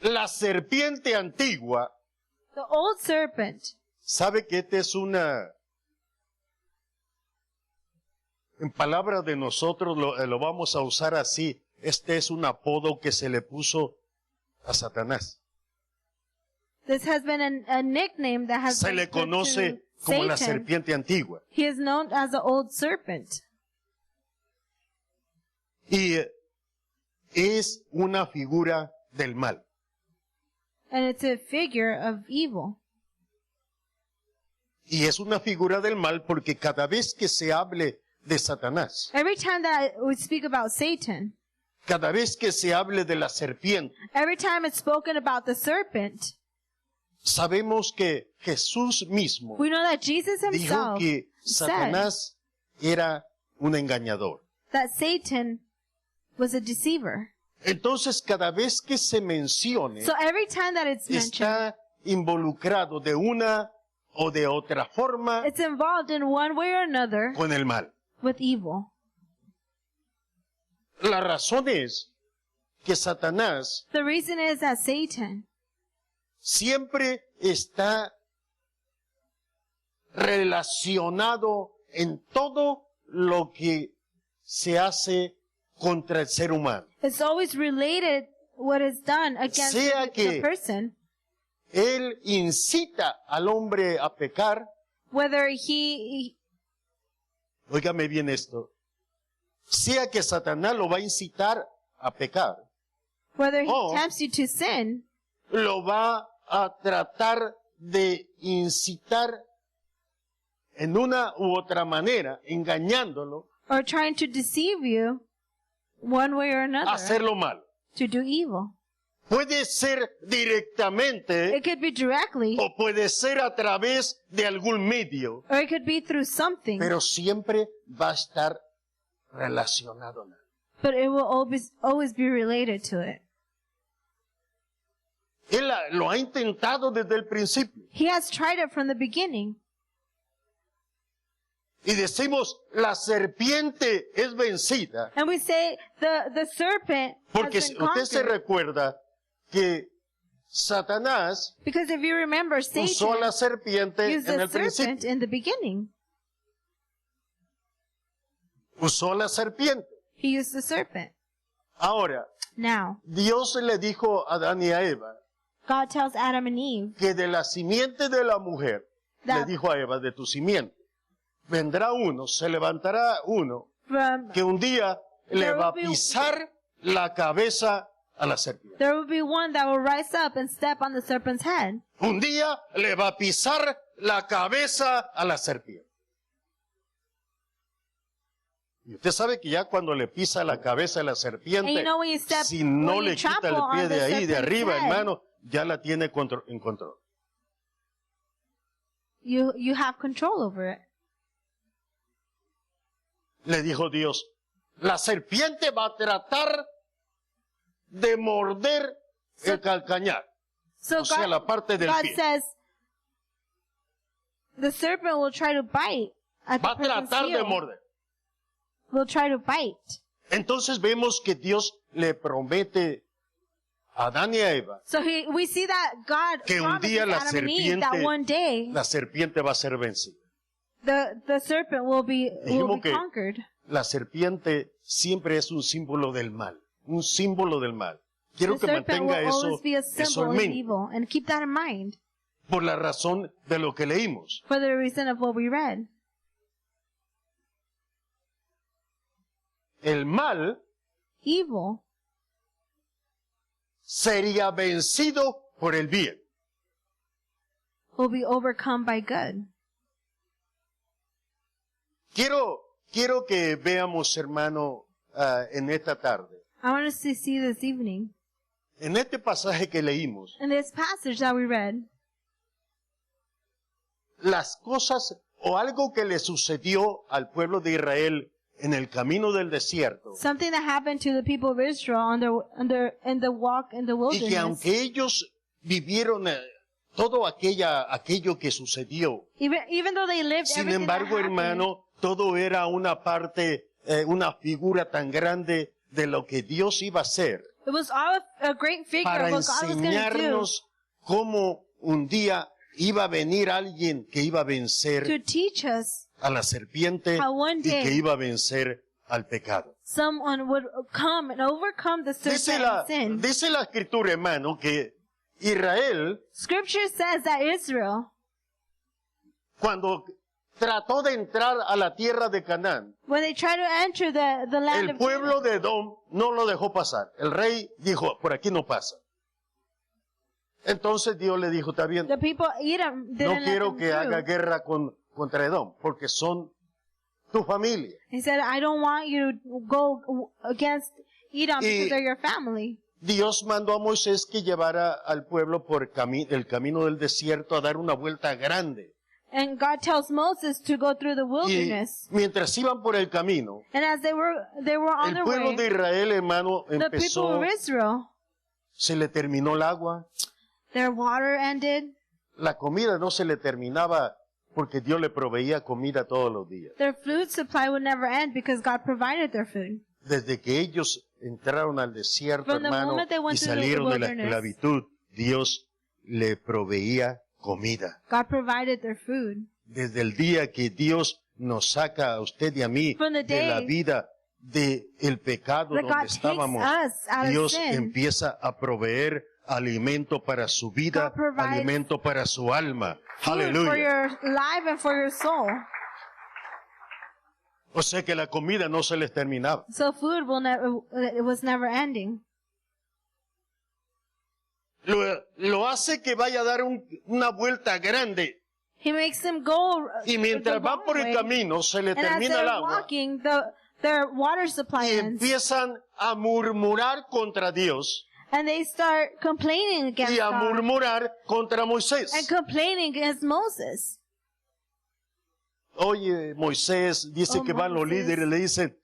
la serpiente antigua, The old serpent. sabe que esta es en palabras de nosotros lo vamos a usar así, este es un apodo que se le puso a Satanás. This has been a nickname that has Se been le put conoce to como la Satan. serpiente antigua. He is known as the old serpent. Y es una figura del mal. And it's a figure of evil. Y es una figura del mal porque cada vez que se hable de Satanás, Every time that we speak about Satan, cada vez que se hable de la serpiente, every time it's spoken about the serpent, sabemos que Jesús mismo we know that Jesus dijo himself que said Satanás era un engañador. that Satan was a deceiver. Entonces, cada vez que se mencione, So every time that it's mentioned, está involucrado de una o de otra forma it's involved in one way or another con el mal. with evil. La razón es que Satanás The reason is that Satan siempre está relacionado en todo lo que se hace contra el ser humano. is always related what is done against Sea the que- person, Él incita al hombre a pecar. whether he Óigame bien esto. Sea que Satanás lo va a incitar a pecar, Oh. tempts you to sin, lo va a tratar de incitar en una u otra manera, engañándolo, or trying to deceive you one way or a another hacerlo mal. to do evil. Puede ser directamente It could be directly, o puede ser a través de algún medio, or it could be through something, pero siempre va a estar relacionado. but it will always be related to it. Él lo ha intentado desde el principio. He has tried it from the beginning. Y decimos, la serpiente es vencida. And we say the serpent Porque has si been usted se conquered. recuerda que Satanás Because if you remember, usó a la Satan serpiente used en the el serpent principio. in the beginning. Usó la serpiente. He used the serpent. Ahora, Now, Dios le dijo a Adán y a Eva God tells Adam and Eve que de la simiente de la mujer, le that dijo a Eva, de tu simiente, vendrá uno, se levantará uno, from que un día le va a pisar la cabeza a la serpiente. there will be one that will rise up and step on the serpent's head. Un día le va a pisar la cabeza a la serpiente. Y usted sabe que ya cuando le pisa la cabeza a la And serpiente, you know when you step, si no when le you quita el trample pie on de the ahí, de serpent's arriba, head, hermano, ya la tiene en control. you have control over it. Le dijo Dios, la serpiente va a tratar de morder el calcañar, So o sea, la parte del God pie. says the serpent will try to bite at Va the a person's tratar de heel. morder. Will try to bite. Entonces vemos que Dios le promete a Adán y a Eva, So we see that God que un promises día la Adam and Eve that serpiente- one day la serpiente va a ser vencida. the serpent will be Dijimos que- conquered. La serpiente siempre es un símbolo del mal, un símbolo del mal. Quiero The que serpent mantenga will always be a eso en symbol of mente, evil, and keep that in mind por la razón de lo que leímos. for the reason of what we read. El mal Evil sería vencido por el bien. will be overcome by good. Quiero que veamos, hermano, en esta tarde, I want us to see this evening en este pasaje que leímos, in this passage that we read, las cosas o algo que le sucedió al pueblo de Israel en el camino del desierto, something that happened to the people of Israel in the walk in the y wilderness. que aunque ellos vivieron todo aquello que sucedió, Even though they lived sin everything that embargo, happened, hermano, todo era una parte, una figura tan grande de lo que Dios iba a hacer. It was all a great figure para of what God was going to do. enseñarnos cómo un día iba a venir alguien que iba a To vencer teach us a la serpiente how one y que day iba a vencer al pecado. someone would come and overcome the serpent and sin. Dice la escritura, hermano, que Israel, Scripture says that Israel, cuando trató de entrar a la tierra de Canaán, when they tried to enter the land el of pueblo Canaan, de Edom no lo dejó pasar. El rey dijo, por aquí no pasa. Entonces Dios le dijo, está bien, the people Edom no didn't let quiero them que haga through. guerra contra Edom, porque son tu familia. He said, I don't want you to go against Edom Y- because they're your family. Dios mandó a Moisés que llevara al pueblo por el camino del desierto a dar una vuelta grande. And God tells Moses to go through the Y wilderness. mientras iban por el camino, And as they were on el their pueblo way, de Israel, hermano, the people empezó, of Israel, se le terminó el agua, their water ended, la comida no se le terminaba porque Dios le proveía comida todos los días. their food supply would never end because God provided their food. Desde que ellos entraron al desierto, From the hermano, moment they went y through the salieron de la wilderness. esclavitud, Dios le proveía comida. God provided their food. Desde el día que Dios nos saca a usted y a mí From the de la day vida del pecado that donde God takes estábamos, us out of Dios sin, empieza a proveer alimento para su vida, God provides alimento para su alma. food for Aleluya. your life and for your soul. O sea que la comida no se les terminaba. So food it was never ending. Lo hace que vaya a dar una vuelta grande. He makes them go Y mientras the van long por el way. camino, se le And as termina el they're agua. walking, their water supply Y ends. empiezan a murmurar contra Dios And they start complaining against y a God. murmurar contra Moisés. And complaining against Moses. Oye, Moisés, dice Oh, que van los Moses. líderes, le dicen,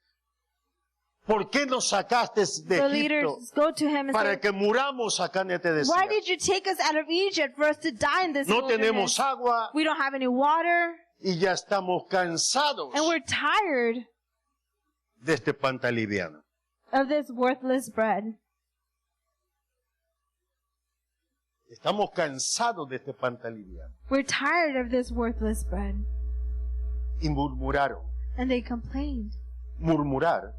¿por qué nos sacaste de The Egipto leaders go to him and para say, que muramos acá en este why desierto? did you take us out of Egypt for us to die in this No wilderness? tenemos agua We don't have any water. y ya estamos cansados And we're tired de este pan tan liviano. of this worthless bread. Estamos cansados de este pan tan liviano. We're tired of this worthless bread. Y murmuraron. And they complained. Murmurar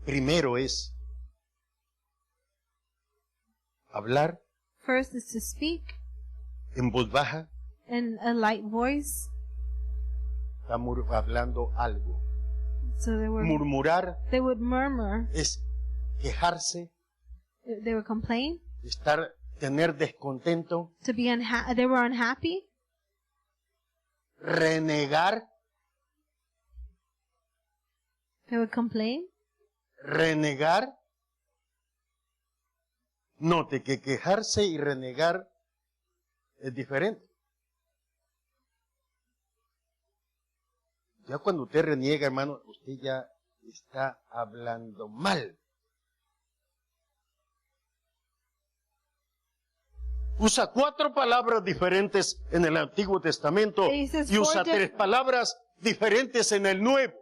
primero es hablar First is to speak en voz baja, in a light voice. está hablando algo. So Murmurar they would murmur. es quejarse, They would complain. tener descontento, To be they were unhappy. renegar, They would complain. renegar. Note que quejarse y renegar es diferente. Ya cuando usted reniega, hermano, usted ya está hablando mal. Usa 4 palabras diferentes en el Antiguo Testamento He says y usa 4 3 palabras diferentes en el Nuevo.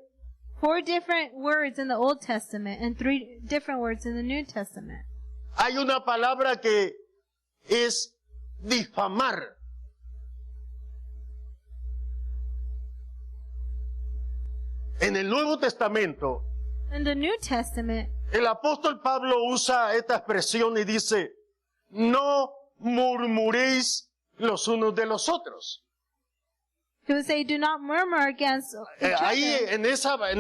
4 different words in the Old Testament and 3 different words in the New Testament. Hay una palabra que es difamar. En el Nuevo Testamento, In the New Testament, el apóstol Pablo usa esta expresión y dice, no murmuréis los unos de los otros. he would say, do not murmur against each Ahí other. en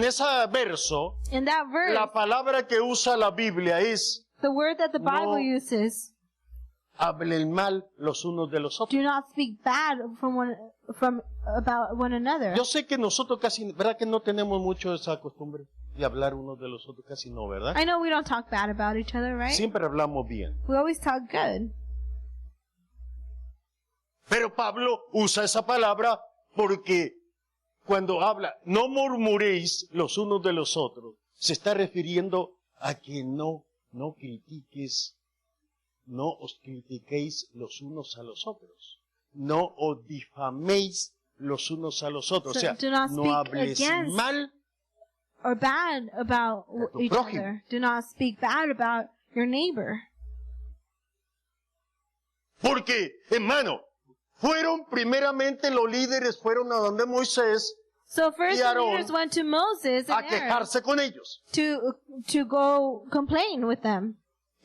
ese verso, In that verse, la palabra que usa la Biblia es, the word that the Bible No. uses, hablen mal los unos de los otros. do not speak bad about one another. Yo sé que nosotros casi, ¿verdad que no tenemos mucho esa costumbre de hablar unos de los otros? Casi no, ¿verdad? I know we don't talk bad about each other, right? Siempre hablamos bien. We always talk good. Pero Pablo usa esa palabra porque cuando habla, no murmuréis los unos de los otros, se está refiriendo a que no critiques, no os critiquéis los unos a los otros, no os difaméis los unos a los otros. So O sea, do not no speak hables against mal or bad about De tu each prójimo. other. Do not speak bad about your neighbor. Porque, hermano, primeramente los líderes fueron a donde Moisés So first Y the Aarón leaders went to Moses a and Aaron quejarse con ellos. to go complain with them.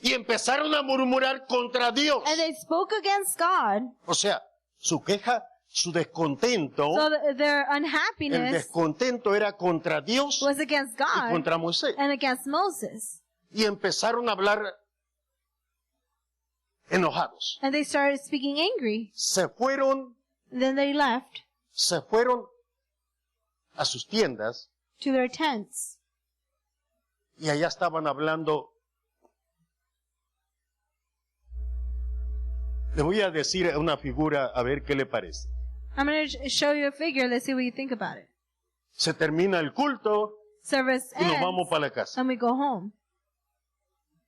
Y empezaron a murmurar contra Dios. And they spoke against God. O sea, su queja, su descontento, So their el unhappiness descontento era contra Dios was against y God contra Moisés. and against Moses. Y empezaron a hablar enojados. And they started speaking angry. Se fueron Then they left a sus tiendas to their tents. y allá estaban hablando. Le voy a decir una figura a ver qué le parece. I'm going to show you a figure. Let's see what you think about it. Se termina el culto Service y nos ends vamos para la casa. and we go home.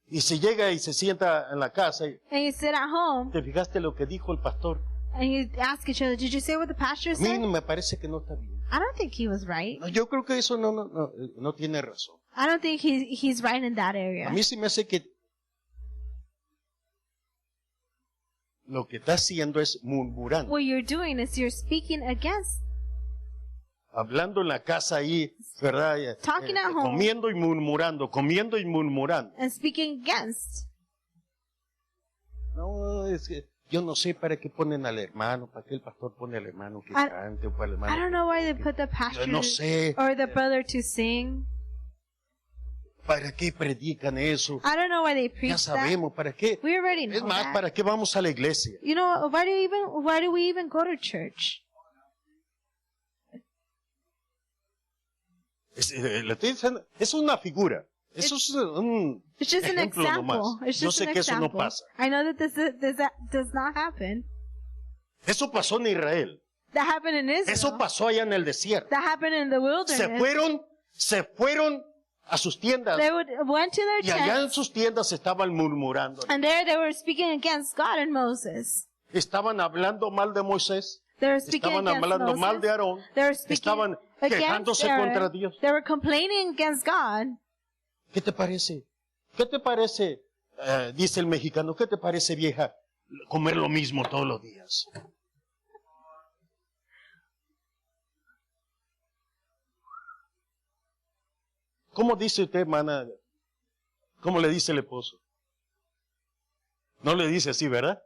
Y si llega y se sienta en la casa, y, And you sit at home ¿te fijaste lo que dijo el pastor? and you ask each other, did you say what the pastor A mí said? me parece que no está bien. I don't think he was right. No, yo creo que eso no tiene razón. I don't think he's right in that A area. mí sí me hace que lo que está haciendo es murmurando, What you're doing is you're speaking against, hablando en la casa ahí, ¿verdad? Talking at home. Comiendo y murmurando, comiendo y murmurando. and speaking against. No, es que yo no sé para qué ponen al hermano, para qué el pastor pone al hermano que I- cante o para el I hermano. don't know why they put the pastor Yo no sé or the brother to sing. para qué predican eso. I don't know why they Ya preach that. sabemos para qué. We already know Es más, that. ¿para qué vamos a la iglesia? You know, why do we even go to church? Le estoy diciendo, es una figura. Eso es un It's just an ejemplo example. nomás. It's Yo just sé an que eso no example. pasa. I know that that does not happen. Eso pasó en Israel. That happened in Israel. Eso pasó allá en el desierto. That happened in the wilderness. Se fueron a sus tiendas They went to their y allá en tents, sus tiendas estaban murmurando. and there they were speaking against God and Moses. Estaban hablando mal de Moisés. They were speaking Estaban against hablando mal de Moses. Aarón. They were speaking Estaban against quejándose contra Aaron. Dios. They were complaining against God. ¿Qué te parece? ¿Qué te parece? Dice el mexicano, ¿qué te parece, vieja? Comer lo mismo todos los días. ¿Cómo dice usted, hermana? ¿Cómo le dice el esposo? No le dice así, ¿verdad?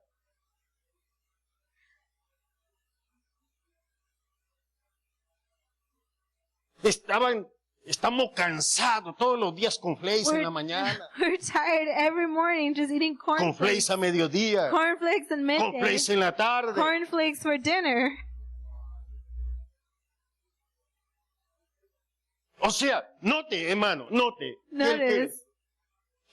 Estamos cansados todos los días con flakes en la mañana, We're tired every morning just eating con cornflakes. flakes a mediodía, Cornflakes at con midday. flakes en la tarde. Cornflakes for dinner. O sea, note, hermano, note Notice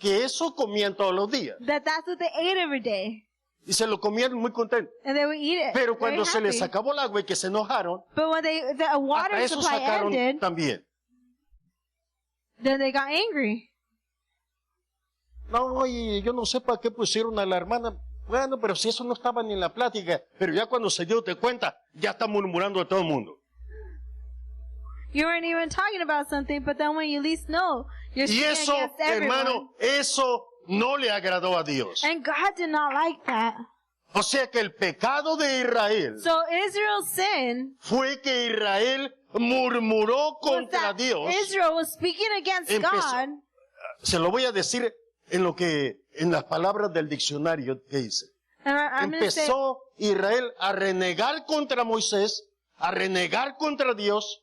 que eso comían todos los días. that's what they ate every day. Y se lo comían muy contentos. And they would eat it. Pero very cuando se les happy. acabó el agua y que se enojaron, But when the hasta water eso supply sacaron ended, también. then they got angry. No, y yo no sé para qué pusieron a la hermana. Bueno, pero si eso no estaba ni en la plática. Pero ya cuando se dio de cuenta, ya está murmurando de todo el mundo. You weren't even talking about something, but then when you least know, you're Y speaking eso, against everyone. hermano, eso no le agradó a Dios. And God did not like that. O sea que el pecado de Israel So Israel's sin fue que Israel murmuró was contra that Dios. Israel was speaking against Empezó- God. Se lo voy a decir en las palabras del diccionario que dice. And I'm going to say, Empezó Israel a renegar contra Moisés, a renegar contra Dios,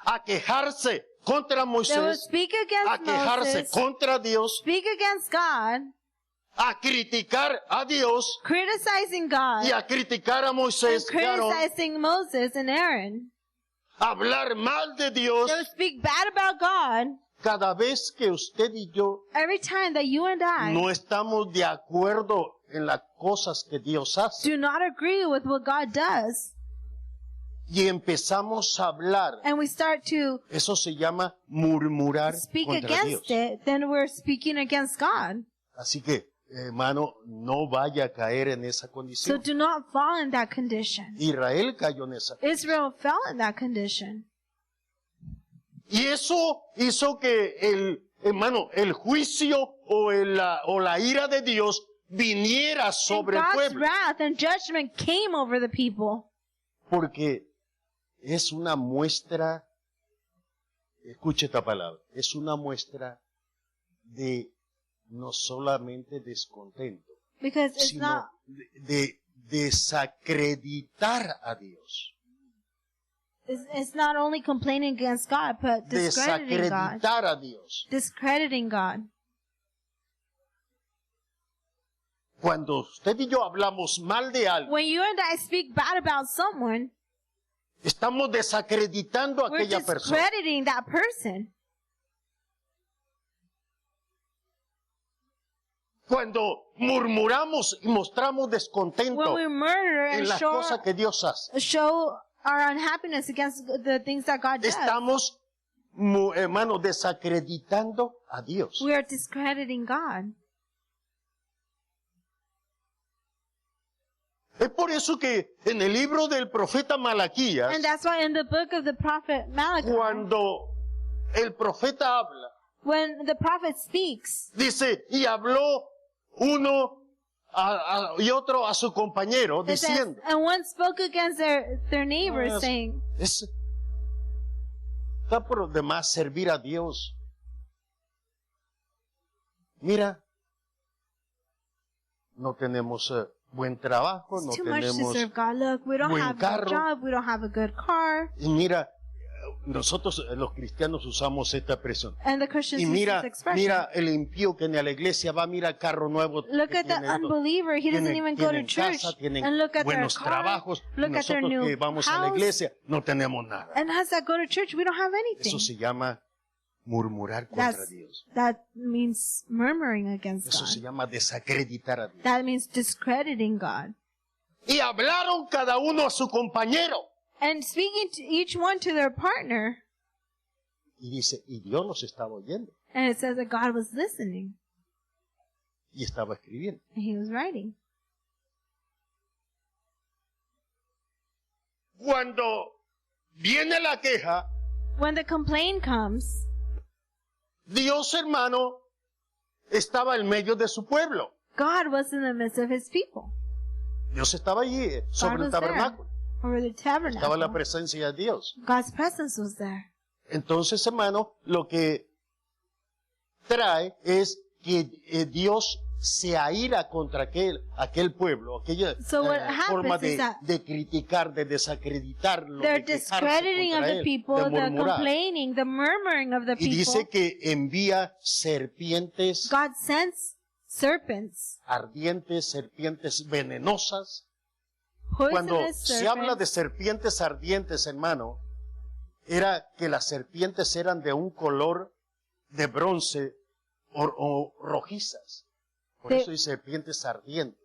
a quejarse contra they would Moisés, speak a against quejarse Moses, contra Dios, speak against God, a criticar a Dios criticizing God, y a criticar a and Moisés y a Aarón, criticizing Moses and Aaron. a hablar mal de Dios. They would speak bad about God Cada vez que usted y yo every time that you and I no estamos de acuerdo en las cosas que Dios hace do not agree with what God does. y empezamos a hablar, And we start to eso se llama murmurar speak contra Dios. against it, then we're speaking against God. Así que, hermano, no vaya a caer en esa So condición. do not fall in that condition. Israel cayó en esa. Israel fell in that condition. Y eso hizo que el juicio o la ira de Dios viniera And sobre el God's pueblo. wrath and judgment came over the people. Porque es una muestra, escuche esta palabra, es una muestra de no solamente descontento, Because it's sino not, de desacreditar a Dios. it's not only complaining against God, but discrediting God. Desacreditar a Dios. Discrediting God. Cuando usted y yo hablamos mal de algo, When you and I speak bad about someone, estamos desacreditando a we're aquella persona. discrediting that person. Cuando murmuramos y mostramos descontento When we murder en and las cosas que Dios hace, show our unhappiness against the things that God does, estamos, hermano, desacreditando a Dios. we are discrediting God. Es por eso que en el libro del profeta Malaquías, And that's why in the book of the prophet Malachi, cuando el profeta habla, when the prophet speaks, dice, y habló uno y otro a su compañero, it says, diciendo, and one spoke against their neighbors, Yes. saying, está por demás servir a Dios. Mira, no tenemos buen trabajo, no it's too much to tenemos, serve God. Look, we don't buen have a carro. good job, we don't have a good car. y mira, nosotros los cristianos usamos esta expresión. And the Christians Y use mira, this expression. mira el impío que ni a la iglesia va, mira carro nuevo. Look que at the tienen, unbeliever. He doesn't tienen- even go to tienen church. casa, tienen And look at their buenos car. trabajos. Y Look at their nosotros new que vamos a la house. iglesia no tenemos nada. And as I go to church, we don't have anything. Eso se llama murmurar contra That's, Dios. that means murmuring against Eso se God. llama desacreditar a Dios. That means discrediting God. Y hablaron cada uno a su compañero. And speaking to each one to their partner. Y dice, y Dios los estaba oyendo And it says that God was listening. y estaba escribiendo. And he was writing. Cuando viene la queja, When the complaint comes, Dios, hermano, estaba en medio de su pueblo. God was in the midst of his people. Dios estaba allí sobre God el was there. tabernáculo. Over the Estaba la tabernacle. presencia de Dios. God's presence was there. Entonces, hermano, lo que trae es que Dios se aira contra aquel pueblo, aquella So what forma happens is that de criticar, de desacreditarlo, the de quejarse discrediting of contra the él, people, de the murmurar. complaining, the murmuring of the Y people. dice que envía serpientes God sends serpents, ardientes, serpientes venenosas. Cuando poisonous se habla de serpents. serpientes ardientes, hermano, era que las serpientes eran de un color de bronce o rojizas. Por They- eso dice serpientes ardientes.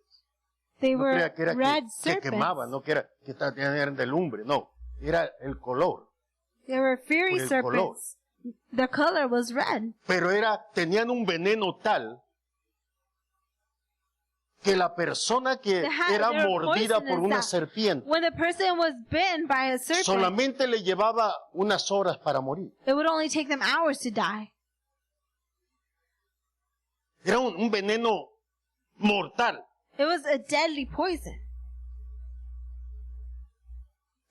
They No were crea que era red que serpents. quemaban, no que era que eran de lumbre, no. Era el color. They were fiery Por el color. serpents. The color was red. Pero tenían un veneno tal que la persona que era they were mordida por poisonous una that serpiente When the person was bitten by a serpent, solamente le llevaba unas horas para morir. it would only take them hours to die. Era un veneno mortal. It was a deadly poison.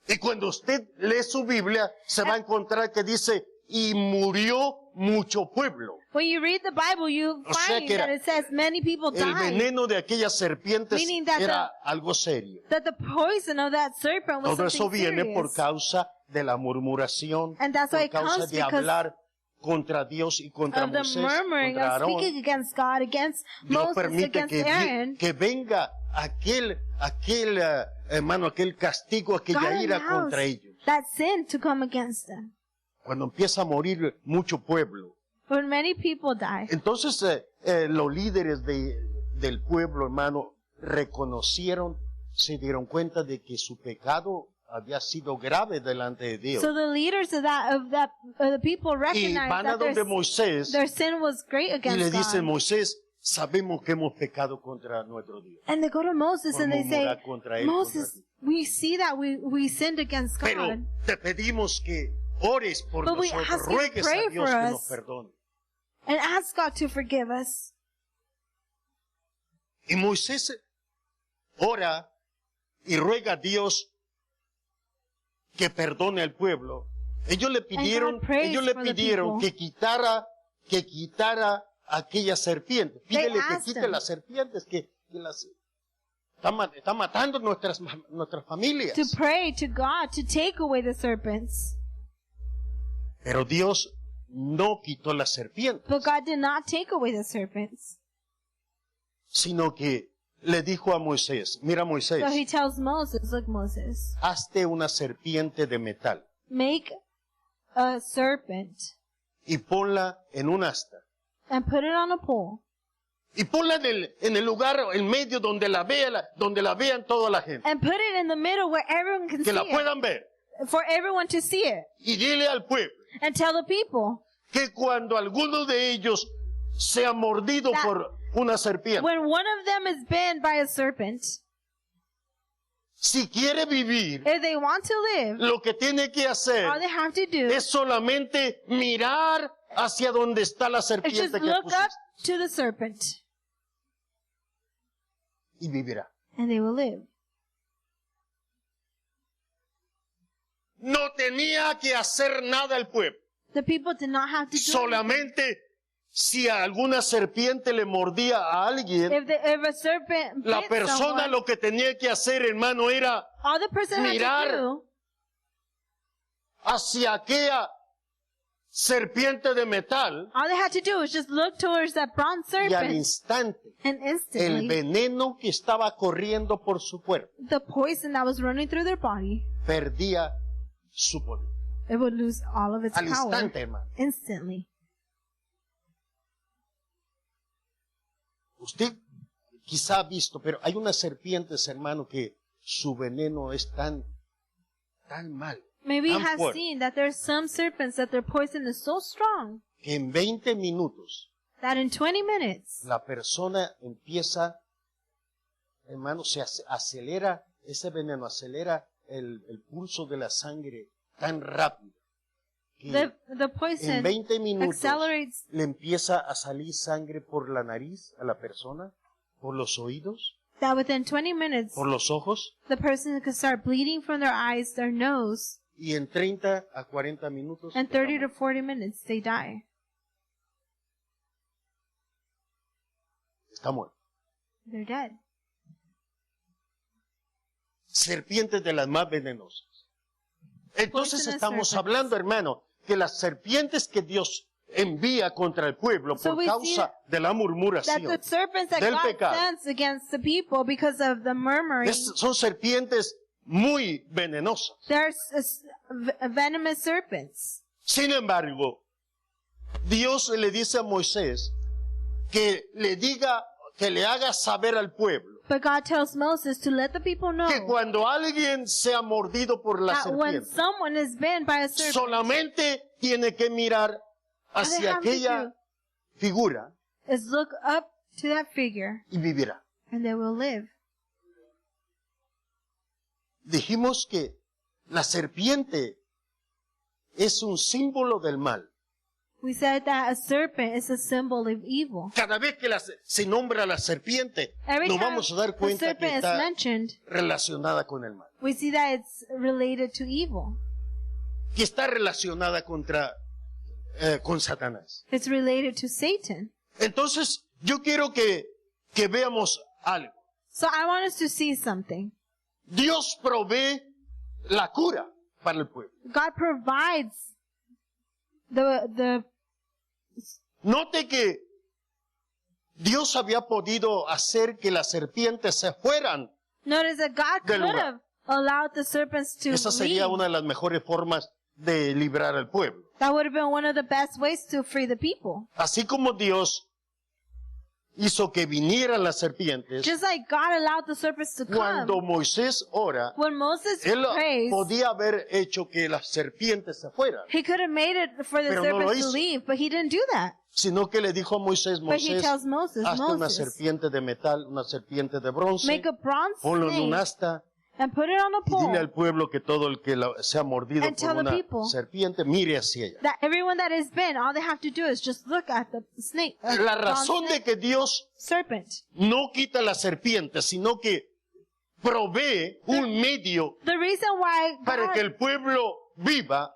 Y cuando usted lee su Biblia, se va a encontrar que dice, y murió mucho pueblo. When you read the Bible, you O sea find que era- that it says many people El died. veneno de aquellas serpientes Meaning that era algo serio. That the poison of that serpent was Todo eso something viene por serious. causa de la murmuración, And that's why por it causa comes de because hablar contra Dios y contra Of the Moisés, murmuring, contra of Aarón. speaking against God, against Dios Moses, permite against que, Aaron. que venga aquel hermano, aquel castigo, aquella God ira allows contra ellos. that sin to come against them. Cuando empieza a morir mucho pueblo. When many people die, Entonces los líderes del pueblo, hermano, reconocieron, se dieron cuenta de que su pecado había sido grave delante de Dios. so the leaders of the people Y recognized van a that donde Moisés their sin was great y against le dicen, God. Moisés, sabemos que hemos pecado contra nuestro Dios. And they go to Moses Por and they say, murmurar contra él, Moses, contra ti. we see that we sinned against Pero God. te pedimos que ores por But we nosotros, ask you to ruegues pray a Dios for que us. nos perdone. And ask God to forgive us. Y Moisés ora y ruega a Dios que perdone al pueblo. Ellos le pidieron prays for the people. que quitara aquella serpiente. Pídele que asked quite him. las serpientes que las está matando nuestras familias. To pray to God to take away the serpents. Pero Dios no quitó las serpientes, But God did not take away the serpents. sino que le dijo a Moisés, mira Moisés, So he tells Moses, look Moses, hazte una serpiente de metal make a serpent y ponla en un asta. and put it on a pole. Y ponla en el lugar, en medio donde la vean toda la gente. And put it in the middle where everyone can Que see la it. puedan ver. For everyone to see it. Y dile al pueblo And tell the people, que cuando alguno de ellos sea mordido That- por una serpiente, when one of them is bitten by a serpent, si quiere vivir, if they want to live, lo que tiene que hacer all they have to do es solamente mirar hacia donde está la is just serpiente que look up pusiste to the serpent. y vivirá. And they will live. No tenía que hacer nada el pueblo. The people did not have to do anything. Solamente si alguna serpiente le mordía a alguien, If a serpent la bit persona someone, lo que tenía que hacer, hermano, era all the person had mirar to do hacia aquella serpiente de metal all they had to do was just look towards that bronze y al serpent, instante and el instantly veneno que estaba corriendo por su cuerpo the poison that was running through their body, perdía su poder. it would lose all of its Al power instante, hermano. instantly. Usted quizá ha visto, pero hay unas serpientes, hermano, que su veneno es tan mal, Maybe you tan have fuerte, seen that there are some serpents that their poison is so strong que en 20 minutos that in 20 minutes la persona empieza, hermano, acelera, ese veneno acelera el pulso de la sangre tan rápido que the en poison 20 minutos accelerates le empieza a salir sangre por la nariz a la persona, por los oídos, that within 20 minutes por los ojos, the person could start bleeding from their eyes, their nose, y en 30 a 40 minutos and 30 to 40 minutes they die. está muerto. They're dead. Serpientes de las más venenosas. Entonces Poisonous estamos serpents. hablando, hermano, que las serpientes que Dios envía contra el pueblo So por we see causa de la That murmuración, the serpents that del God pecado. sends against the people because of the murmuring, son serpientes muy venenosas. they're venomous serpents. Sin embargo, Dios le dice a Moisés que le haga saber al pueblo But God tells Moses to let the people know que cuando alguien sea mordido por la that when serpiente, someone is bitten by a serpent, solamente tiene que mirar all they hacia have to aquella do figura is look up to that figure y vivirá. and they will live. Dijimos que la serpiente es un símbolo del mal. We said that a serpent is a symbol of evil. Cada vez que se nombra la serpiente, Every nos time vamos a dar the cuenta que serpent is está mentioned, relacionada con el mal, we see that it's related to evil. que está relacionada con Satanás. It's related to Satan. Entonces, yo quiero que veamos algo. So I want us to see something. Dios provee la cura para el pueblo. God provides the Note que Dios había podido hacer que las serpientes se fueran. notice that God Del could lugar. have allowed the serpents to Esa sería leave. una de las mejores formas de librar al pueblo. That would have been one of the best ways to free the people. Así como Dios hizo que vinieran las serpientes, Just like God allowed the serpents to come. cuando Moisés ora, When Moses él prays, podía haber hecho que las serpientes se fueran, he could have made it for the Pero no lo serpents to hizo. leave, but he didn't do that. sino que le dijo a Moisés, But he Moisés, tells Moses, hazte una Moses, serpiente de metal, una serpiente de bronce, make a bronze ponlo en un snake asta and put it on a Y dile pole, al pueblo que todo el que sea mordido And por tell the una people serpiente, mire hacia ella. that everyone that is bitten, all they have to do is just look at the snake, La razón de que Dios serpent. no quita la serpiente, sino que provee un medio The reason why para que God el pueblo viva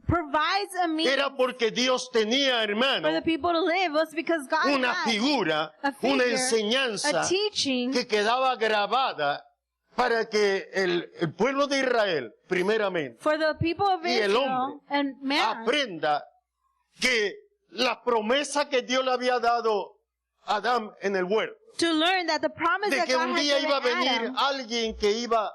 provides a means era porque Dios tenía, hermano, for the people to live was because God una had figura, a figure, una a enseñanza teaching que quedaba grabada para que el pueblo de Israel, primeramente, for the people of y el Israel hombre and man aprenda que la promesa que Dios le había dado a Adán en el huerto, to learn that the promise de that que God un had día given iba a venir Adam, alguien que iba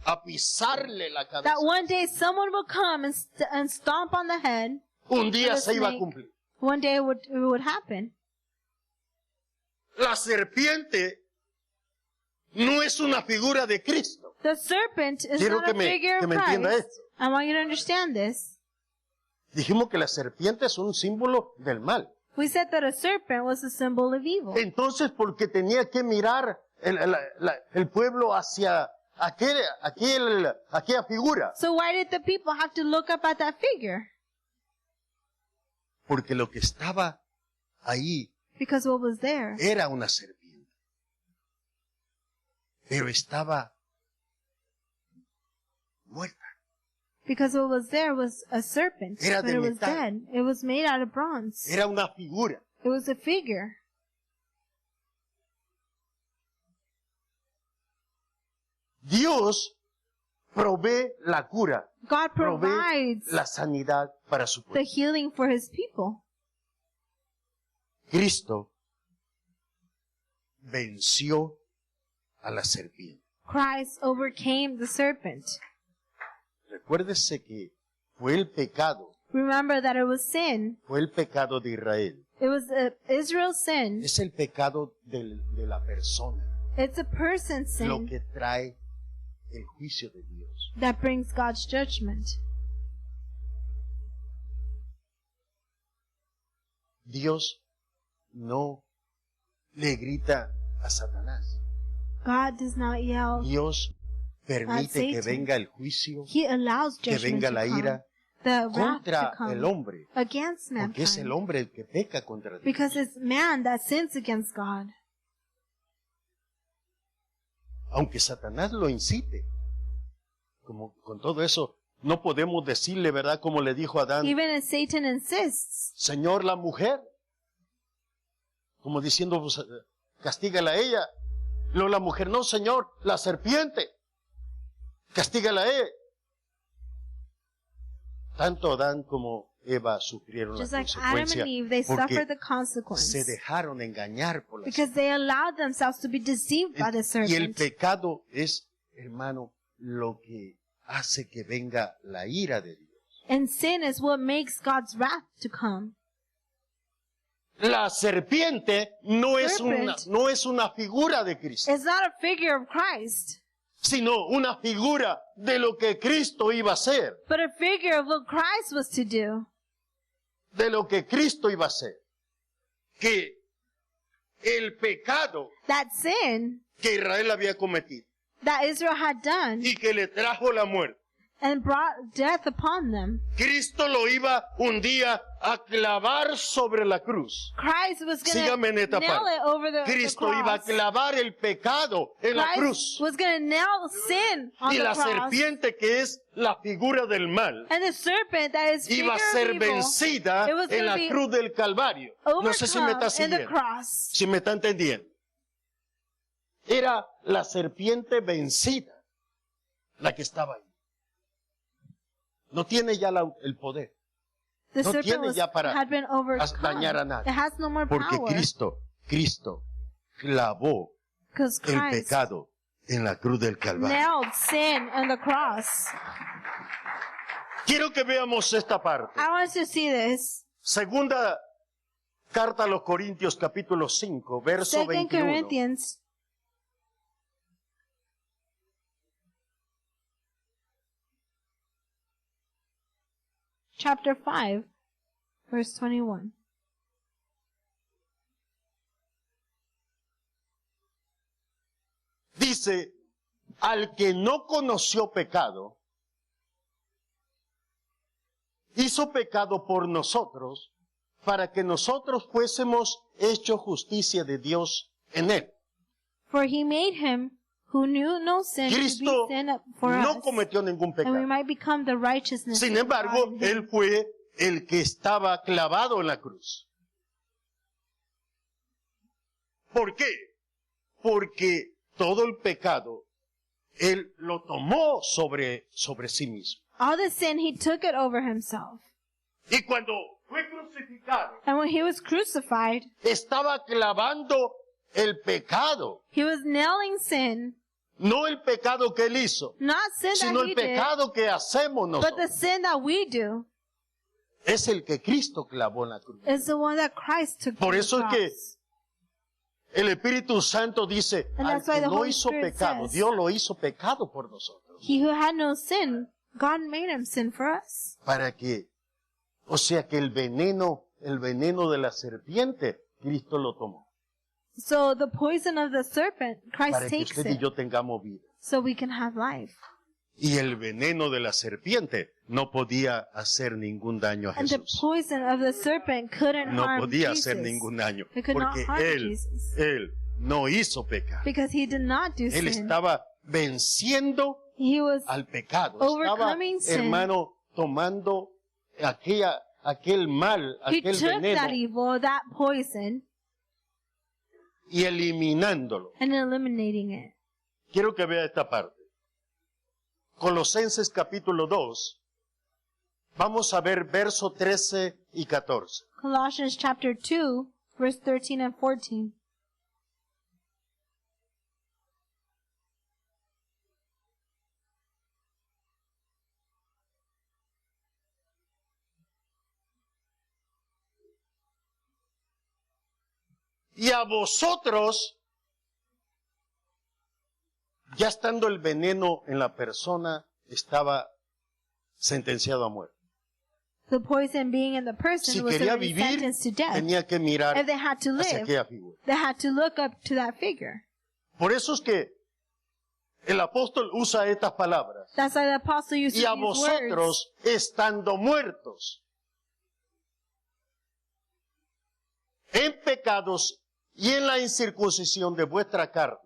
a pisarle la cabeza, that one day someone would come and stomp on the head. un día the se iba a snake. cumplir. One day it would happen. La serpiente no es una figura de Cristo. The serpent is Quiero not que a me figure of entienda Christ. esto. I want you to understand this. Dijimos que la serpiente es un símbolo del mal. We said that a serpent was a symbol of evil. Entonces, porque tenía que mirar el pueblo hacia aquella figura. So why did the people have to look up at that figure? Porque lo que estaba ahí Because what was there era una serpiente. Pero estaba muerta. Because what was there was a serpent, Era but de it was metal. dead. It was made out of bronze. Era una figura. It was a figure. Dios provee la cura, God provee provides la sanidad para su the pueblo. healing for His people. Cristo venció a la serpiente. Christ overcame the serpent. Recuérdese que fue el pecado Remember that it was sin. fue el pecado de Israel. It was Israel's sin. Es el pecado de la persona It's a person's lo sin que trae el juicio de Dios. that brings God's judgment. Dios no le grita a Satanás. God does not yell. Dios permite que Satan. venga el juicio, He allows que judgment venga to la come, ira the wrath to contra come el hombre, against porque es el mankind. hombre el que peca contra Dios. Because it's man that sins against God. Aunque Satanás lo incite. Como con todo eso, no podemos decirle, ¿verdad? Como le dijo a Adán, Even if Satan insists, Señor, la mujer. Como diciendo, pues, castígala a ella. Luego la mujer, no, Señor, la serpiente. Castígala a ella. Tanto Adán como Eva sufrieron la just like Adam consecuencia and Eve, they porque suffered the consequence. se dejaron engañar por la Because they allowed themselves to be deceived by the Y el serpent. pecado es, hermano, lo que hace que venga la ira de Dios. And sin is what makes God's wrath to come. La serpiente no es una figura de Cristo, It's not a figure of Christ, sino una figura de lo que Cristo iba a hacer, but a figure of what Christ was to do. de lo que Cristo iba a hacer. Que el pecado That sin que Israel había cometido that Israel had done y que le trajo la muerte, and brought death upon them. Cristo lo iba un día a clavar sobre la cruz. Christ was going Sígame en to esta nail parte. it over the Cristo iba a cross. clavar el pecado en la Christ cruz. was going to nail sin on Y the la cross. serpiente, que es la figura del mal, And the serpent that is figure iba a of ser evil vencida it was en gonna la be cruz del Calvario. No sé si me está overcome in the siguiendo, cross. si me está entendiendo. Era la serpiente vencida la que estaba ahí. No tiene ya el poder, The no serpent tiene ya para had been overcome. dañar a nadie. It has no more porque power. Cristo clavó Because el Christ pecado en la cruz del Calvario. nailed sin on the cross. Quiero que veamos esta parte. I want us to see this. Segunda carta a los Corintios, capítulo 5, verso 2 21. Corinthians chapter 5, verse 21. Dice, al que no conoció pecado, hizo pecado por nosotros, para que nosotros fuésemos hechos justicia de Dios en él. For he made him who knew no sin to Cristo be sin for no us, cometió ningún and we pecado. might become the righteousness Sin of embargo, God in him. él fue el que estaba clavado en la cruz. ¿Por qué? Porque todo el pecado, él lo tomó sobre sí mismo. All the sin, he took it over himself. Y cuando fue crucificado, And when he was crucified, estaba clavando el pecado, he was nailing sin, no el pecado que él hizo, not sin sino that el he did, pecado que hacemos but the nosotros. sin that we do Es el que Cristo clavó en la cruz. is the one that Christ took Por to eso the es que cross. el Espíritu Santo dice, And al that's why que the no Holy hizo Spirit pecado, says, Dios lo hizo pecado por nosotros. He who had no sin, God made him sin for us. Para que, o sea que el veneno de la serpiente, Cristo lo tomó. So the poison of the serpent, Christ Para que takes usted y it, yo tengamos vida. so we can have life. Y el veneno de la serpiente no podía hacer ningún daño a And the Jesús. poison of the serpent couldn't No harm podía Jesus, hacer ningún daño. It could not Porque harm él Jesus. no hizo pecado. because he did not do Él sin. estaba venciendo He was al pecado. Estaba, overcoming sin. hermano, tomando aquel mal, he aquel took that veneno evil, that poison, y eliminándolo. and eliminating it. Quiero que vea esta parte. Colosenses capítulo 2. Vamos a ver verso 13 y 14. Colossians chapter 2, verse 13 and 14. Y a vosotros, ya estando el veneno en la persona, estaba sentenciado a muerte. The poison being in the person Si was quería already vivir, sentenced to death. tenía que mirar If they had to hacia live, aquella figura. they had to look up to that figure. Por eso es que el apóstol usa estas palabras. That's why the apostle used Y to a use words. vosotros, estando muertos en pecados y en la incircuncisión de vuestra carne.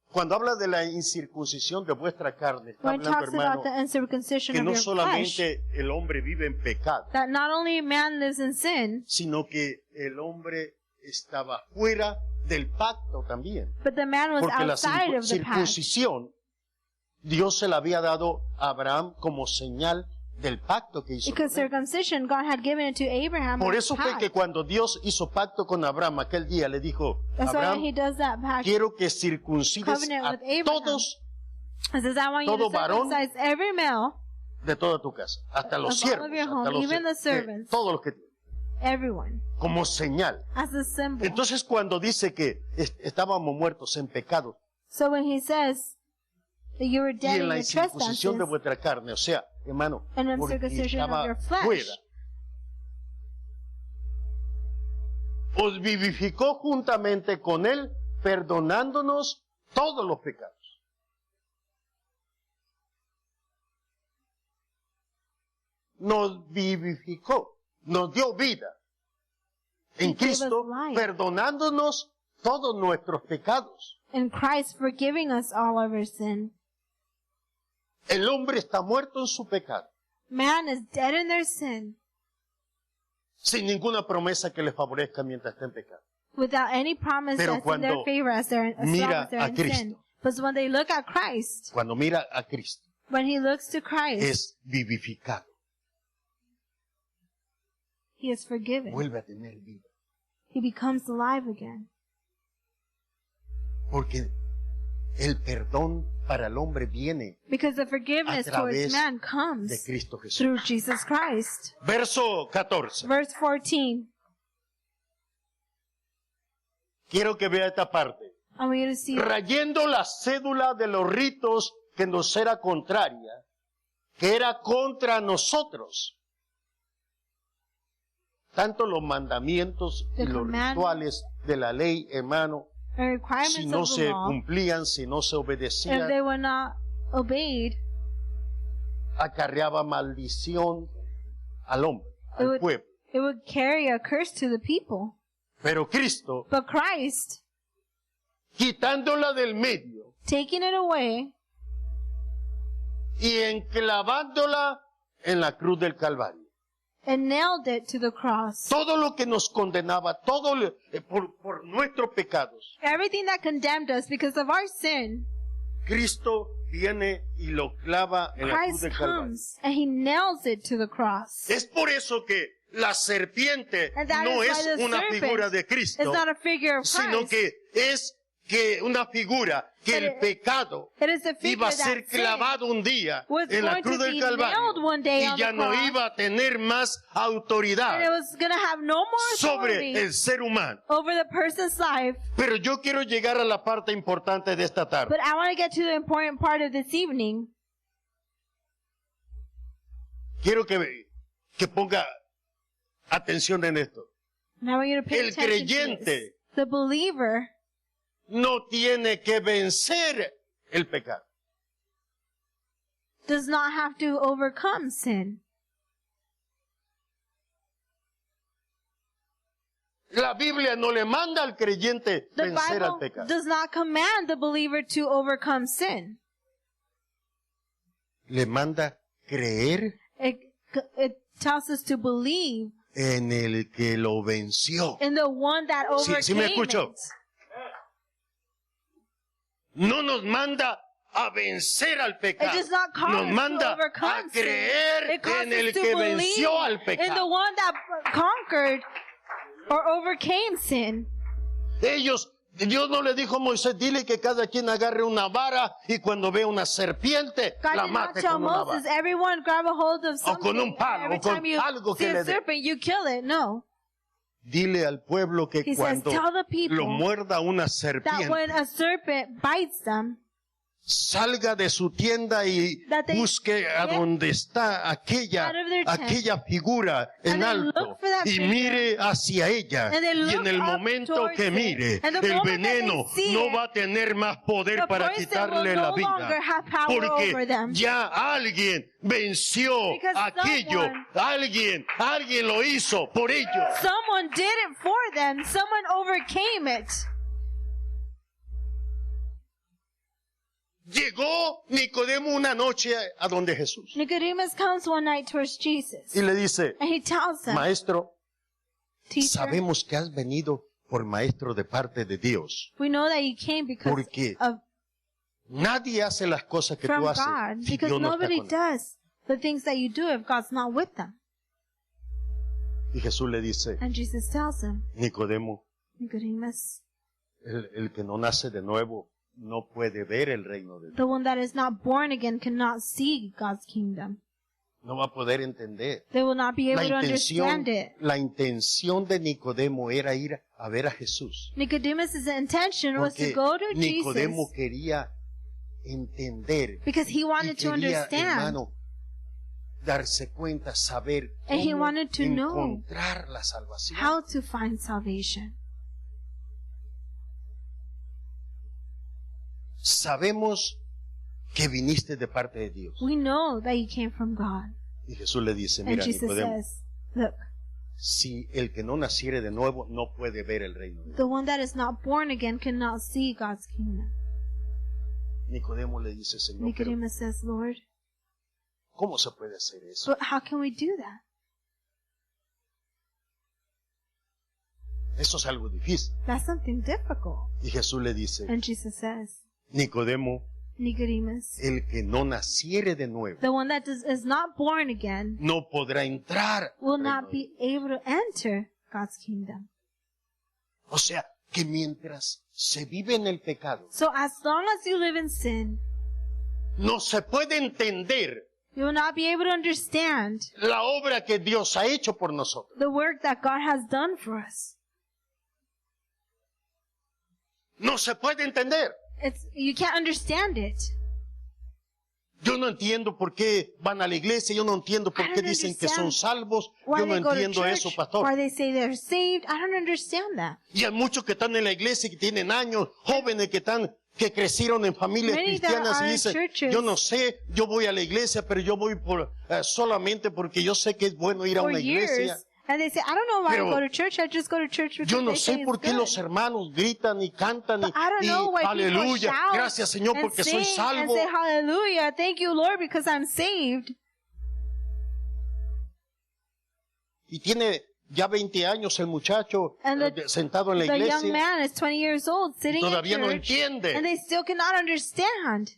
Cuando habla de la incircuncisión de vuestra carne, está When it hablando, talks about the hermano, uncircumcision que of no your flesh, solamente el hombre vive en pecado, that not only man lives in sin, sino que el hombre estaba fuera del pacto también. but the man was Porque la outside of the pact. circuncisión, Dios se la había dado a Abraham como señal del pacto que hizo. Because con él. circumcision, God had given it to Abraham. Por as eso a fue pact. que cuando Dios hizo pacto con Abraham aquel día, le dijo, That's why Abraham, he does that pact. quiero que circuncides Covenant a with Abraham. todos It says, I want you todo to varón circumcise every male, de toda tu casa, hasta los Of all siervos, of your hasta home, los even the servants. todos los que tienen, everyone, como señal. as a symbol. Entonces cuando dice que estábamos muertos en pecado So when he says that you were y dead en in la your incircuncisión de trespasses vuestra carne, o sea, hermano, and porque uncircumcision of estaba your flesh, fuera, os vivificó juntamente con él, perdonándonos todos los pecados. Nos vivificó, nos dio vida en He gave us Cristo, life. perdonándonos todos nuestros pecados. in Christ forgiving us all of our sin. El hombre está muerto en su pecado, Man is dead in their sin sin ninguna promesa que le favorezca mientras está en pecado. without any promise Pero that's in their cuando favor as long mira as they're a in Cristo. sin. But when they look at Christ, Cuando mira a Cristo, when he looks to Christ, es vivificado, he is forgiven. vuelve a tener vida. He becomes alive again. Porque el perdón para el hombre viene Because the forgiveness a través towards man de comes Cristo Jesús. through Jesus Christ. Verso 14. Verse 14. Quiero que vea esta parte. I want you to see Rayendo la cédula de los ritos que nos era contraria, que era contra nosotros. Tanto los mandamientos y The los commandments. rituales de la ley, hermano, and requirements si no of the se law, cumplían, si no se if they obedecían, were not obeyed, acarreaba maldición al hombre, it al would, pueblo. it would carry a curse to the people. Pero Cristo, But Christ, quitándola del medio taking it away y enclavándola en la cruz del Calvario. and nailed it to the cross. Todo lo que nos condenaba, por nuestros pecados, Everything that condemned us because of our sin, Cristo viene y lo clava en la cruz Christ del Calvario. comes and he nails it to the cross. Es por eso que la serpiente And that no is es why the una serpent figura de It's Cristo, not a figure of sino Christ. que es que una figura que But el pecado It is a iba figure a ser that sin clavado un día was en la going cruz to del be Calvario nailed one day y on ya the no cross. iba a tener más and it autoridad was going to have no more sobre authority el ser humano. over the person's life. Pero yo quiero llegar a la parte importante de esta tarde. But I want to get to the important part of this evening. Quiero que ponga atención en esto. And I want you to pay El attention to this. creyente The believer no tiene que vencer el pecado. does not have to overcome sin. La Biblia no le manda al creyente The vencer al Bible pecado. does not command the believer to overcome sin. Le manda creer It tells us to believe en el que lo venció. in the one that overcame sí me escuchó. it. No nos manda a vencer al It pecado. does not call Nos us to manda a overcome sin. creer It calls en el us to que believe venció al in the pecado. one that conquered or overcame sin. Dios no le dijo a Moisés, dile que cada quien agarre una vara y cuando ve una serpiente, God la did not mate tell con una Moses, vara. everyone grab a hold of O con un something. palo, Every o con time you algo see que a le dé. serpent, you kill it. No. Dile al pueblo que He says, cuando tell the people lo muerda una that serpiente, when a serpent bites them, salga de su tienda y That they busque a get donde está aquella, out of their tent, aquella figura en and they alto look for that y figure, mire hacia ella. and they Y look en el up momento towards que it, mire, and the el moment that they veneno see no it, va a tener más poder the para poison quitarle will la no vida. longer have power over Porque them. ya alguien venció Because aquello. Alguien lo hizo por ellos. Someone did it for them. Someone overcame it. Llegó Nicodemo una noche a donde Jesús Nicodemus comes one night towards Jesus, y le dice, and he tells him, Maestro, Teacher, sabemos que has venido por maestro de parte de Dios. we know that you came because Porque of nadie hace las cosas que from tú haces God, si because Dios no está nobody con él. does the things that you do if God's not with them. Y Jesús le dice, And Jesus tells him, Nicodemo, Nicodemus, el que no nace de nuevo no puede ver el reino de Dios. the one that is not born again cannot see God's kingdom. No va a poder entender. They will not be able to understand it. La intención de Nicodemo era ir a ver a Jesús. Nicodemus' intention was to Porque go to Nicodemo Jesus quería entender because he y wanted to quería, understand. hermano, darse cuenta, saber And he cómo wanted to know encontrar la salvación. how to find salvation. Sabemos que viniste de parte de Dios. We know that you came from God. Y Jesús le dice, And mira, Jesus Nicodemo, says, look, si el que no naciere de nuevo no puede ver el reino de Dios. the one that is not born again cannot see God's kingdom. Nicodemo le dice, Señor, pero Nicodemus says, Lord, ¿cómo se puede hacer eso? but how can we do that? Eso es algo difícil. That's something difficult. Y Jesús le dice, And Jesus says, Nicodemo, Nicodemus, el que no naciere de nuevo the one that is not born again no podrá entrar. will al reino not de be able to enter God's kingdom. Dios. O sea, que mientras se vive en el pecado, So as long as you live in sin, no se puede entender you will not be able to understand la obra que Dios ha hecho por nosotros. the work that God has done for us. No se puede entender. You can't understand it. Yo no entiendo por qué van a la iglesia, yo no entiendo por I qué don't dicen que son understand salvos, why yo no they go to entiendo church, eso, pastor. why they say they're saved. I don't understand that. Y hay muchos que están en la iglesia, que tienen años, jóvenes que crecieron en familias Many that cristianas y are in dicen, churches. yo no sé, yo voy a la iglesia, pero yo voy solamente porque yo sé que es bueno ir a For una iglesia. years. And they say, I don't know why Pero I go to church. I just go to church because Yo no they say sé it's por qué good. los hermanos gritan y cantan But I don't y know why people aleluya, shout gracias Señor and porque soy sing salvo. and say hallelujah, thank you Lord because I'm saved. Y tiene ya 20 años el muchacho And sentado en la The young iglesia man is 20 years old y sitting in todavía no church entiende. and they still cannot understand.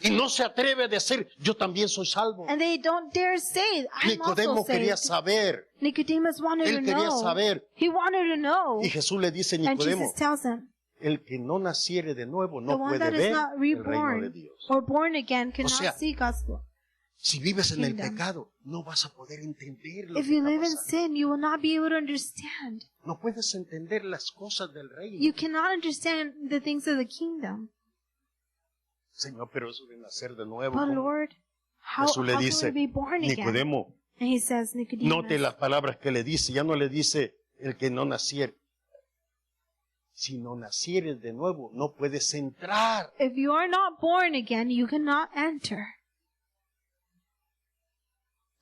Y no se atreve a decir, yo también soy salvo. And they don't dare say, I'm Nicodemo also quería saved. saber. Nicodemus wanted Él to quería know. saber. He wanted to know. Y Jesús le dice a And Nicodemo, Jesus tells him, el que no naciere de nuevo the no one puede that is ver not el reino de reborn Dios. or born again cannot sea, see gospel. Si vives en el Kingdom. pecado, no vas a poder entender lo If que you está live in pasando. sin, you will not be able to understand. No puedes entender las cosas del reino. You cannot understand the things of the kingdom. Señor, pero eso de nacer de nuevo. But ¿cómo? Lord, how Jesús le can dice, we be born again? Nicodemo, And he says, Nicodemus, note las palabras que le dice. Ya no le dice el que no naciere. Si no nacieres de nuevo, no puedes entrar. if you are not born again, you cannot enter.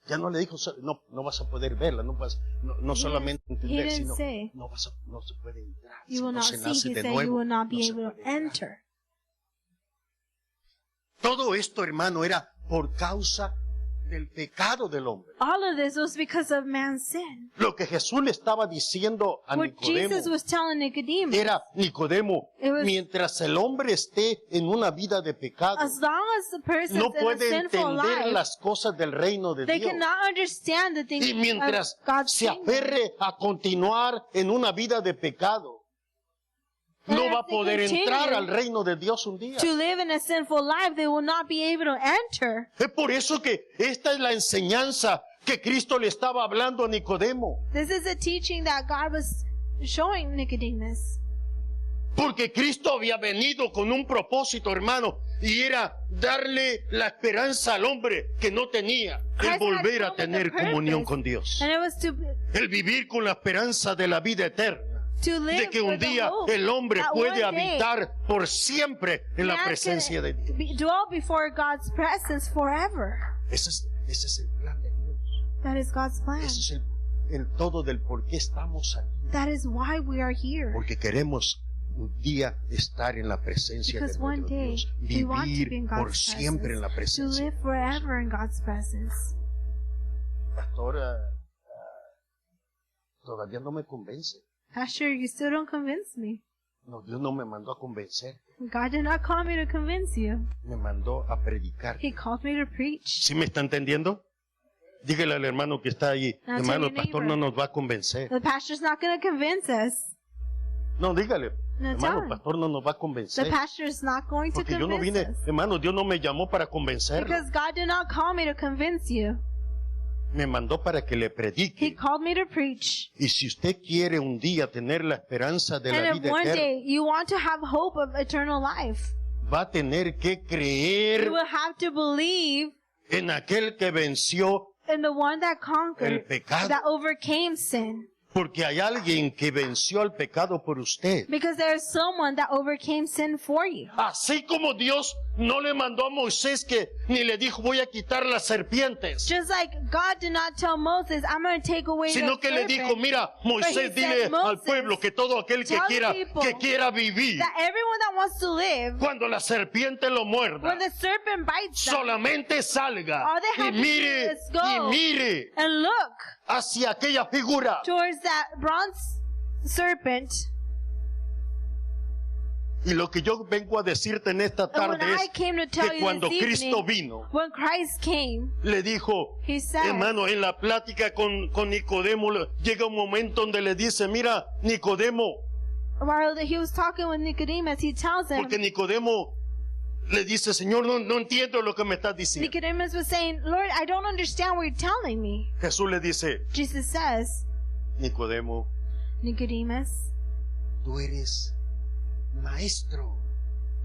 Ya no le dijo, no vas a poder verla, no solamente entender, didn't sino say, no se puede entrar. You Si will no not se see. nace He de said you nuevo, will not be no se able to puede entrar. enter. Todo esto, hermano, era por causa del pecado del hombre. All of this was because of man's sin. Lo que Jesús le estaba diciendo a What Nicodemo Jesus was telling Nicodemus, era, Nicodemo, It was- mientras el hombre esté en una vida de pecado, as long as the person no is in a puede sinful entender life, las cosas del reino de they Dios. cannot understand the things Y mientras of God's se kingdom. aferre a continuar en una vida de pecado, no And va a if they poder continue entrar al reino de Dios un día. to live in a sinful life, they will not be able to enter. Es por eso que esta es la enseñanza que Cristo le estaba hablando a Nicodemo. This is a teaching that God was showing Nicodemus. Porque Cristo había venido con un propósito, hermano, y era darle la esperanza al hombre que no tenía, el Christ had volver a come with tener a purpose, comunión con Dios. And it was El vivir con la esperanza de la vida eterna. to live De que un with the día hope el hombre that puede one day habitar por siempre en la man presencia de can Dios. dwell before God's presence forever. Ese es el plan de Dios. That is God's plan. Ese es el todo del por qué estamos aquí. That is why we are here. Porque queremos un día estar en la presencia Because de one nuestro day Dios. we want to be in Vivir God's por siempre en la presence. To presencia. live forever in God's presence. Pastor, todavía no me convence. Pastor, you still don't convince me. No, Dios no me mandó a convencer. God did not call me to convince you. Me mandó a predicar. He called me to preach. ¿Sí me está entendiendo? Dígale al hermano que está ahí. Now tell Hermano, your el pastor neighbor. no nos va a convencer. The pastor's not going to convince us. No, dígale. No, Hermano, tell el him. pastor no nos va a The convencer. pastor's not going to Porque yo no convince vine, us. hermano, Dios no me llamó para convencerlo. Because God did not call me to convince you. Me mandó para que le He predique. called me to preach. Y si usted quiere un día tener la esperanza de la And if vida one eterna, day you want to have hope of eternal life, va a tener que creer you will have to believe en aquel que venció, in the one that El conquered, pecado. that overcame sin. porque hay alguien que venció al pecado por usted. Because there is someone that overcame sin for you. Así como Dios no le mandó a Moisés que ni le dijo voy a quitar las serpientes, Just like God did not tell Moses, I'm going to take away sino the que le dijo, serpent, mira, Moisés, said, dile al "Moses, pueblo que todo aquel que tell the people quiera vivir, that everyone that wants to live, cuando la serpiente lo muerda, when the serpent bites them, solamente salga all they y have to do mire, is go y mire and look hacia aquella figura. towards that bronze serpent. Y lo que yo vengo a decirte en esta And when tarde I es came to tell que you cuando this Cristo evening, vino, when Christ came, le dijo, He said, hermano, en la plática con Nicodemo, llega un momento donde le dice, mira, Nicodemo, while he was talking with Nicodemus, he tells him, porque Nicodemo le dice, Señor, no entiendo lo que me estás diciendo. Nicodemus was saying, Lord, I don't understand what you're telling me. Jesús le dice, Jesus says, Nicodemo, Nicodemus, tú eres maestro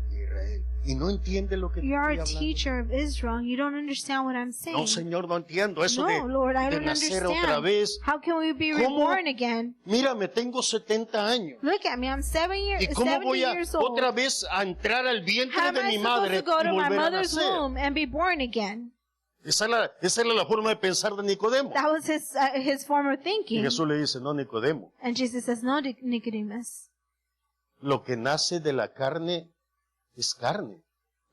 de Israel. y no entiende lo que te You're estoy a hablando. teacher of Israel. You don't understand what I'm saying. No, Señor, no entiendo eso No, Lord, I de don't nacer understand. otra vez. How can we be ¿Cómo? reborn again? Mírame, tengo 70 años. Look at me. I'm ¿Y cómo 70 voy a years old. otra vez a entrar al vientre How am de I mi supposed madre to go y to my volver a mother's nacer? womb and be born again? Esa era la forma de pensar de Nicodemo. That was his form of Y thinking. Jesús le dice, no, Nicodemo, And Jesus says, no, Nicodemus. lo que nace de la carne es carne.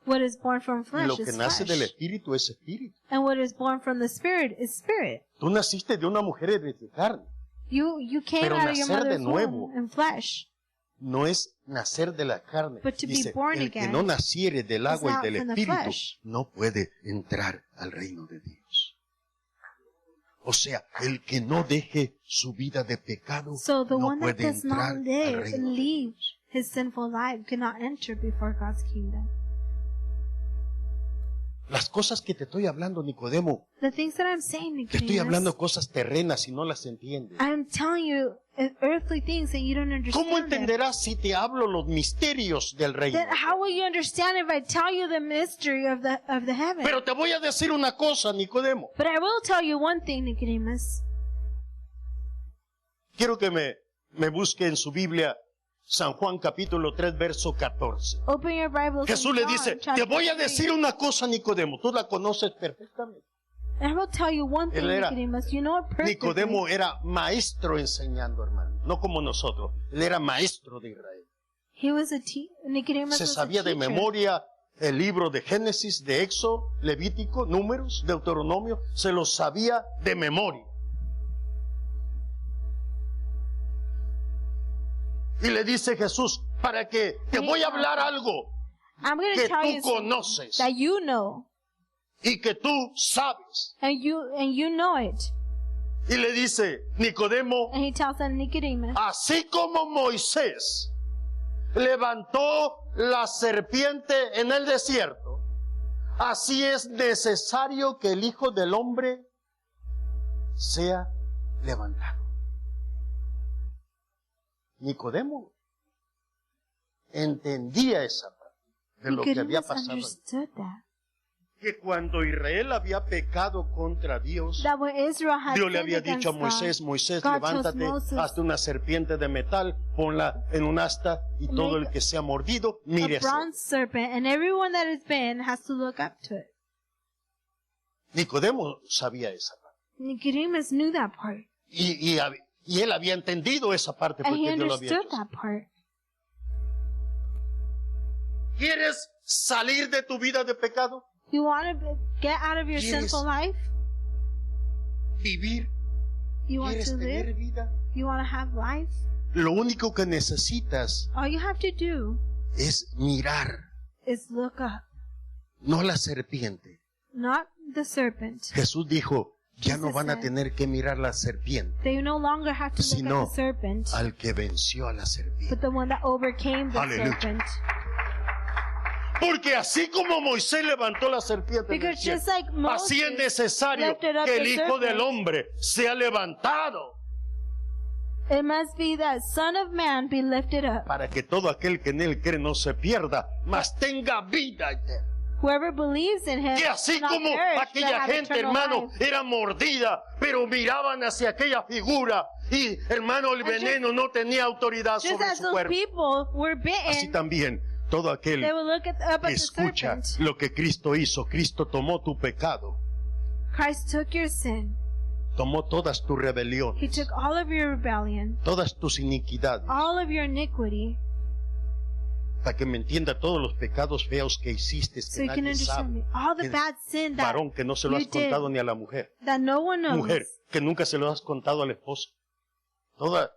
What is born from Y flesh lo que is nace del flesh. espíritu es espíritu. And what is born from the spirit is spirit. Tú naciste de una mujer de carne. You came Pero out of your nacer de mother's nuevo. womb in flesh. No es nacer de la carne. But to be Dice, born el que again no naciere del agua is y del not from the espíritu flesh. no puede entrar al reino de Dios. O sea, el que no deje su vida de pecado So the no one that puede does entrar not al live reino and de leave Dios. his sinful life cannot enter before God's kingdom. Las cosas que te estoy hablando, Nicodemo, The things that I'm saying, te estoy hablando Nicodemus, cosas terrenas y no las entiendes. I'm telling you earthly things and you don't understand ¿Cómo them. entenderás si te hablo los misterios del reino? Then how will you understand if I tell you the mystery of the heaven? Pero te voy a decir una cosa, Nicodemo. But I will tell you one thing, Nicodemus. Quiero que me busque en su Biblia San Juan capítulo 3, verso 14. Open your Bibles. Jesús in le John, dice, chapter te voy a 3. decir una cosa, Nicodemo. Tú la conoces perfectamente. And I will tell you one thing, Él era- Nicodemus. You know it perfectly. Nicodemo era maestro enseñando, hermano. No como nosotros. Él era maestro de Israel. He was Nicodemus Se was sabía a de teacher. memoria el libro de Génesis, de Éxodo, Levítico, Números, Deuteronomio. Se lo sabía de memoria. Y le dice Jesús, para que te voy a hablar algo I'm going que to tell tú you something conoces that you know, y que tú sabes. and you know it. Y le dice, Nicodemo, And he tells them, Nicodemus, así como Moisés levantó la serpiente en el desierto, así es necesario que el Hijo del Hombre sea levantado. Nicodemo entendía esa parte de lo que había Nicodemus pasado. understood that. Que cuando Israel había pecado contra Dios, That when Israel had Dios le sinned había dicho a against Moisés, God, Moisés, God tells levántate, Moses, hazte una serpiente de metal, ponla en un asta y todo el que sea mordido, a mírese. bronze serpent, and everyone that has been has to look up to it. Nicodemo sabía esa parte. Nicodemus knew that part, Y él había entendido esa parte and he porque Dios lo había understood hecho. that part. ¿Quieres salir de tu vida de pecado? You want to get out of your ¿Quieres sinful life? ¿Vivir? You want ¿Quieres to tener live? vida? You want to have life? Lo único que necesitas All you have to do es mirar, is look up, no la serpiente. not the serpent. Jesús dijo, ya no Jesus van a said, tener que mirar la serpiente, They no longer have to look sino at the serpent, al que venció a la serpiente. but the one that overcame the Hallelujah. serpent. Porque así como Moisés levantó la serpiente del Because just desierto, like así es Moses necesario lifted up que el the Hijo del serpent, Hombre sea levantado it must be that Son of Man be lifted up. para que todo aquel que en él cree no se pierda, mas tenga vida eterna. Whoever believes in him Que así will not como perish, but aquella have gente, eternal hermano, life. era mordida, pero miraban hacia aquella figura y, hermano, el veneno no tenía autoridad Just sobre as su those cuerpo. people were Así bitten, también todo aquel they will look up que at the escucha serpent. lo que Cristo hizo. Cristo tomó tu pecado, Christ took your sin. tomó todas tus He rebeliones, took all of your rebellion, todas tus iniquidades, all of your iniquity, para que me entienda todos los pecados feos que hiciste, so que you can nadie understand sabe. me. All the Que bad sin that, varón, que no se lo you has contado did, ni a la mujer. that no one knows. Mujer, que nunca se lo has contado al esposo. Toda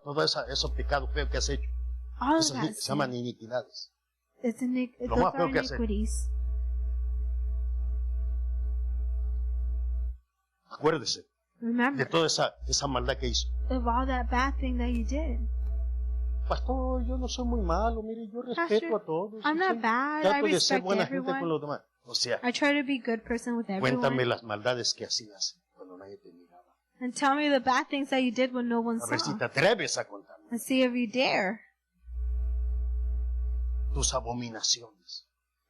esos pecados feos que has hecho. All of Esas that se llaman sin. iniquidades. It's Lo those más are feo que hace. iniquities. Acuérdese de Remember toda esa maldad que hizo. of all that bad thing that you did. Pastor, yo no soy muy malo, mire, yo respeto Pastor, a todos. I'm not bad. I Trato de ser respect buena gente everyone. con los demás. O sea, I try to be a good person with cuéntame everyone. las maldades que hacías cuando nadie te miraba. And tell me the bad things that you did when no one A ver si saw. te atreves a contarme And see if you dare. tus abominaciones.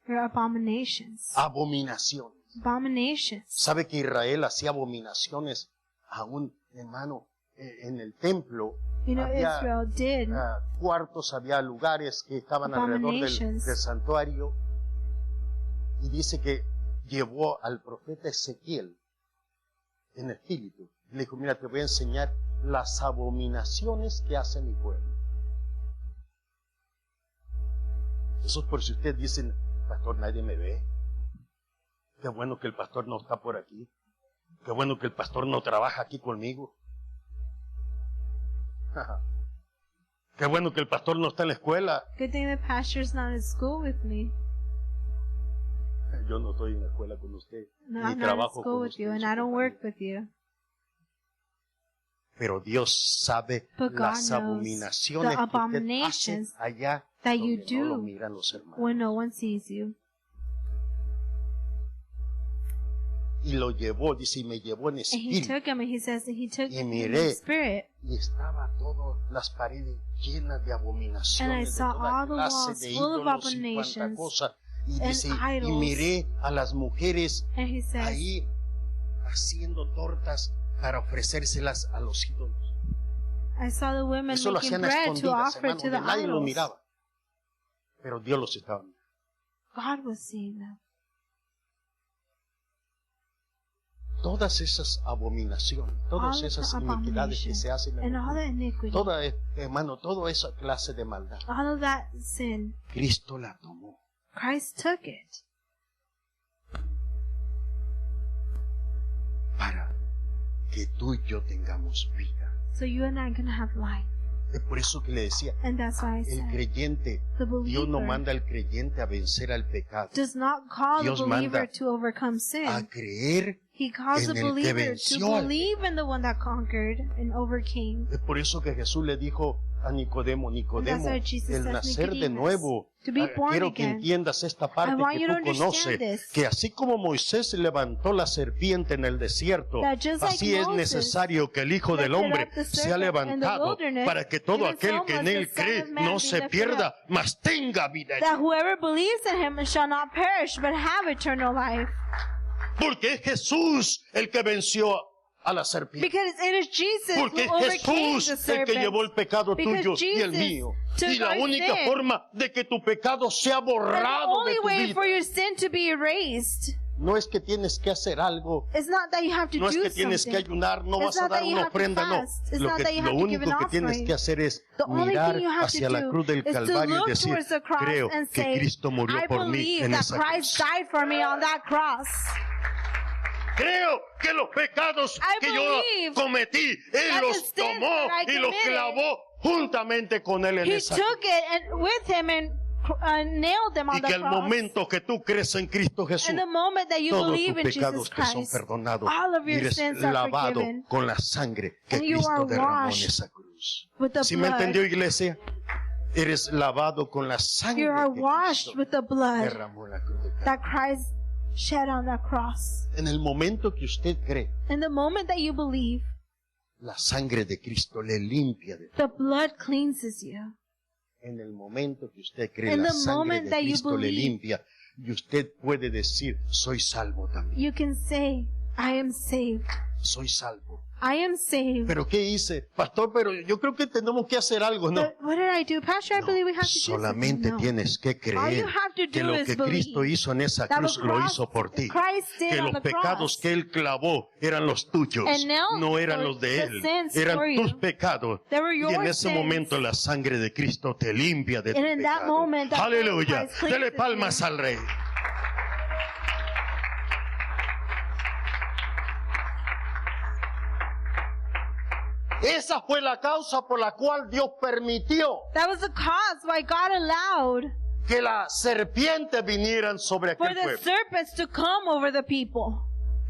Your abominations. Abominaciones. Abominations. ¿Sabe que Israel hacía abominaciones aún, hermano, en el templo? You know, Había Israel did. cuartos, había lugares que estaban alrededor del santuario. Y dice que llevó al profeta Ezequiel en espíritu. Le dijo, mira, te voy a enseñar las abominaciones que hace mi pueblo. Eso es por si ustedes dicen, pastor, nadie me ve. Qué bueno que el pastor no está por aquí. Qué bueno que el pastor no trabaja aquí conmigo. Qué bueno que el pastor no está en la escuela. Good thing the pastor's not in school with me. Yo no estoy en la escuela con usted. No, ni I'm not in trabajo school con with usted. you, en and su I don't compañía. work with you. Pero Dios sabe But God las knows abominaciones the que usted abominations hace allá that you donde no lo do miran los hermanos. when no one sees you. Y lo llevó, dice, y me llevó en And he espíritu. took him, and he says that he took Y him miré. in spirit. Y estaba todas las paredes llenas de And I abominaciones, de saw toda all the clase walls de full of ídolos y cuanta abominations cosa. Y and dice, y idols. miré a las mujeres And he says, ahí haciendo tortas para ofrecérselas a los ídolos. I saw the women Eso lo making hacían a bread to escondidas, offer hermano, to the donde nadie lo idols. miraba. Pero Dios los estaba mirando. God was seeing them. Todas esas abominaciones, todas All of esas the iniquidades que abominations se hacen en and el all the mundo, iniquity, toda, hermano, toda esa clase de maldad, all of that sin, Cristo la tomó. Christ took it Para que tú y yo tengamos vida. so you and I can have life. Es por eso que le decía, And that's why I el said, creyente, the Dios no believer manda al creyente a vencer al pecado, does not call Dios the believer manda to overcome a sin. creer. He calls the en el que believer to venció al believe in the one that conquered and overcame. Es por eso que Jesús le dijo a Nicodemo, Nicodemo, why Jesus el says, nacer de Nicodemus, nuevo, to be born quiero que again. entiendas esta parte I want que you to tú understand conoces, this. que así como Moisés levantó la serpiente en el desierto, That just like así es Moses necesario que el Hijo del lifted Hombre up the sea serpent in the levantado wilderness, para que todo even aquel so que en must él the Son cree of Man no be se lifted pierda, up. mas tenga vida That eterna. whoever believes in him shall not perish, but have eternal life. Porque es Jesús el que venció a la serpiente. Because it is Jesus Porque who es overcame Jesús the el que serpent. llevó el pecado Because tuyo y el Jesus mío. took Y la our única sin. forma de que tu pecado sea And the borrado de only tu way vida for your sin to be erased no es que tienes que hacer algo, is not that you have to no es do que tienes que something. ayunar, no It's vas a not dar that you una have to ofrenda, no. fast. It's Lo, not that you lo have to give único an que tienes offering. que hacer es The only mirar thing you have hacia to la do cruz del is to Calvario y look decir, towards the cross creo and que say, Cristo murió I por mí believe en that esa Christ cruz. died for me on that cross. Creo que los pecados I que yo believe cometí, Él that los the sins tomó that I y los committed, clavó juntamente con Él en He esa took it and with him and nailed them on y the que al cross. momento que tú crees en Cristo Jesús, And the moment that you todos tus believe in pecados Jesus te son Christ, perdonados all of y your eres sins are lavado forgiven. con la sangre que And you Cristo are derramó en washed esa cruz. with the ¿Sí me blood. entendió, iglesia? Eres lavado con la sangre You are que washed Cristo with the blood derramó en la cruz de Calvario. that Christ shed on that cross. En el momento que usted cree, In the moment that you believe, la sangre de Cristo le limpia de the blood cleanses you. En el momento que usted cree, In la the sangre moment de that you Cristo le believe, limpia y usted puede decir, soy salvo también, You can say, I am saved. soy salvo. I am saved. ¿Pero qué hice? Pastor, pero yo creo que tenemos que hacer algo, ¿no? But what did I do? Pastor, I No, believe we have to do solamente something. No. tienes que All creer you have to que do lo is que Cristo believe hizo en esa that cruz the lo cross hizo por ti. Christ did Que on los the pecados cross. que Él clavó eran los tuyos, And now no eran the- los de the Él, sins eran for tus you. pecados. They were Y your en ese sins. momento la sangre de Cristo te limpia de tu And in that pecado. moment, that Aleluya. Christ cleanses Dele palmas you. al Rey. Esa fue la causa por la cual Dios permitió That was the cause why God allowed que las serpientes vinieran sobre for aquel the pueblo. serpents to come over the people.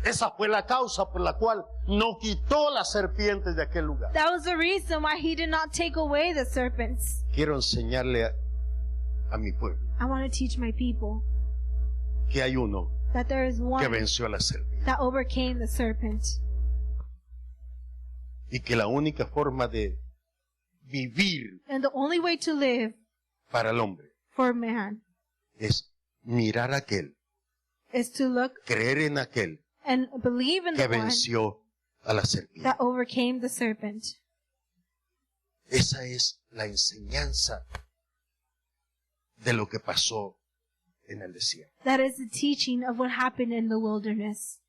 Esa fue la causa por la cual no quitó las serpientes de aquel lugar. That was the reason why he did not take away the serpents. Quiero enseñarle a mi pueblo I want to teach my people que hay uno that there is que one venció a la serpiente that overcame the serpent. y que la única forma de vivir And the only way to live para el hombre for man es mirar a aquel, is to look creer en aquel and believe in que the one venció a la serpiente. that overcame the serpent. Esa es la enseñanza de lo que pasó en el desierto. That is the teaching of what happened in the wilderness.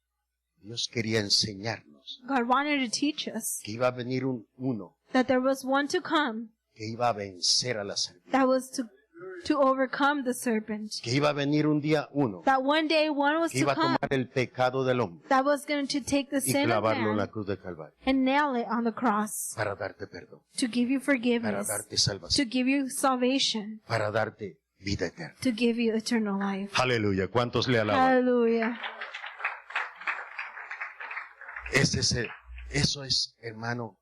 Dios quería enseñarnos God wanted to teach us que iba a venir uno that there was one to come que iba a vencer a la serpiente. that was to overcome the serpent. Que iba a venir un día uno That one day one was que to iba a come tomar el pecado del hombre that was going to take the y sin of clavarlo en la man cruz de Calvario and nail it on the cross para darte perdón, to give you para forgiveness, darte to salvación, give you salvation, para darte vida eterna. to give you eternal life. Aleluya. ¿Cuántos le alaban? Hallelujah. Eso es, hermano,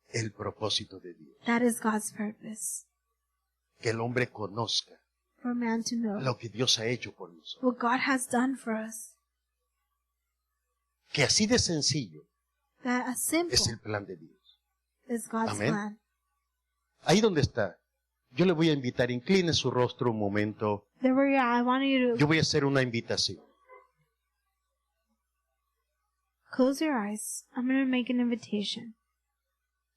el propósito de Dios. That is God's purpose, Que el hombre conozca for man to know lo que Dios ha hecho por nosotros. what God has done for us. Que así de sencillo That as simple es el plan de Dios. is God's Amén. plan. Ahí donde está, yo le voy a invitar, incline su rostro un momento. There where you're at, I want you to Yo voy a hacer una invitación. close your eyes. I'm going to make an invitation.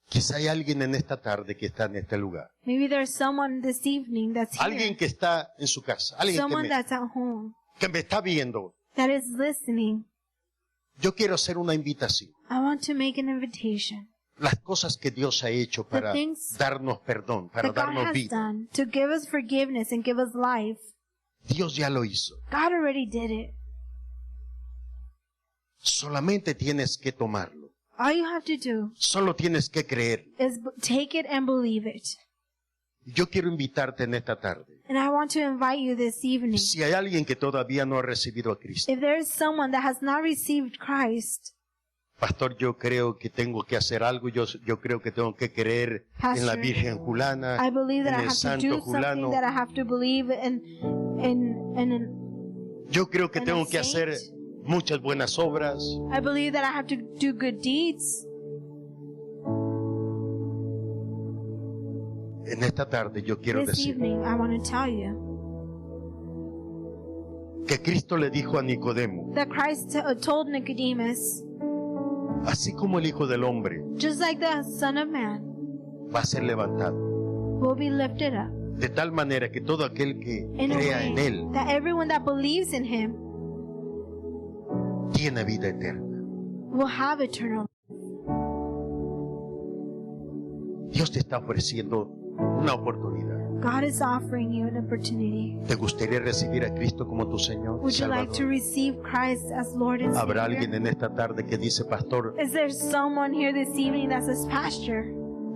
Quizá hay alguien en esta tarde que está en este lugar. Maybe there's someone this evening that's Alguien here, que está en su casa. Alguien someone that's at home, que me está viendo. that is listening. Yo quiero hacer una invitación. I want to make an invitation. Las cosas que Dios ha hecho para things darnos perdón, para That God darnos has vida. done to give us forgiveness and give us life. Dios ya lo hizo. God already did it. Solamente tienes que tomarlo. All you have to do Solo tienes que creer. is take it and believe it. Yo quiero invitarte en esta tarde. And I want to invite you this evening. Si hay alguien que todavía no ha recibido a Cristo, If there is someone that has not received Christ, pastor, yo creo que tengo que hacer algo. Yo creo que tengo que creer en la Pastor, Virgen Julana, I believe that en I el have to Santo do something, Julano. that I have to believe in Yo creo que and tengo a que hacer saint. muchas buenas obras. I believe that I have to do good deeds. En esta tarde yo quiero This decir evening, I want to tell you que Cristo le dijo a Nicodemo, that Christ told Nicodemus, así como el Hijo del Hombre just like the Son of Man va a ser levantado, will be lifted up, de tal manera que todo aquel que in a crea en way Él that everyone that believes in Him tiene vida eterna. will have eternal life. Dios te está ofreciendo una oportunidad. God is offering you an opportunity. ¿Te gustaría recibir a Cristo como tu Señor y Would you like to Salvador? receive Christ as Lord and ¿Habrá Savior? alguien en esta tarde que dice, pastor, Is there someone here this evening that says, Pastor,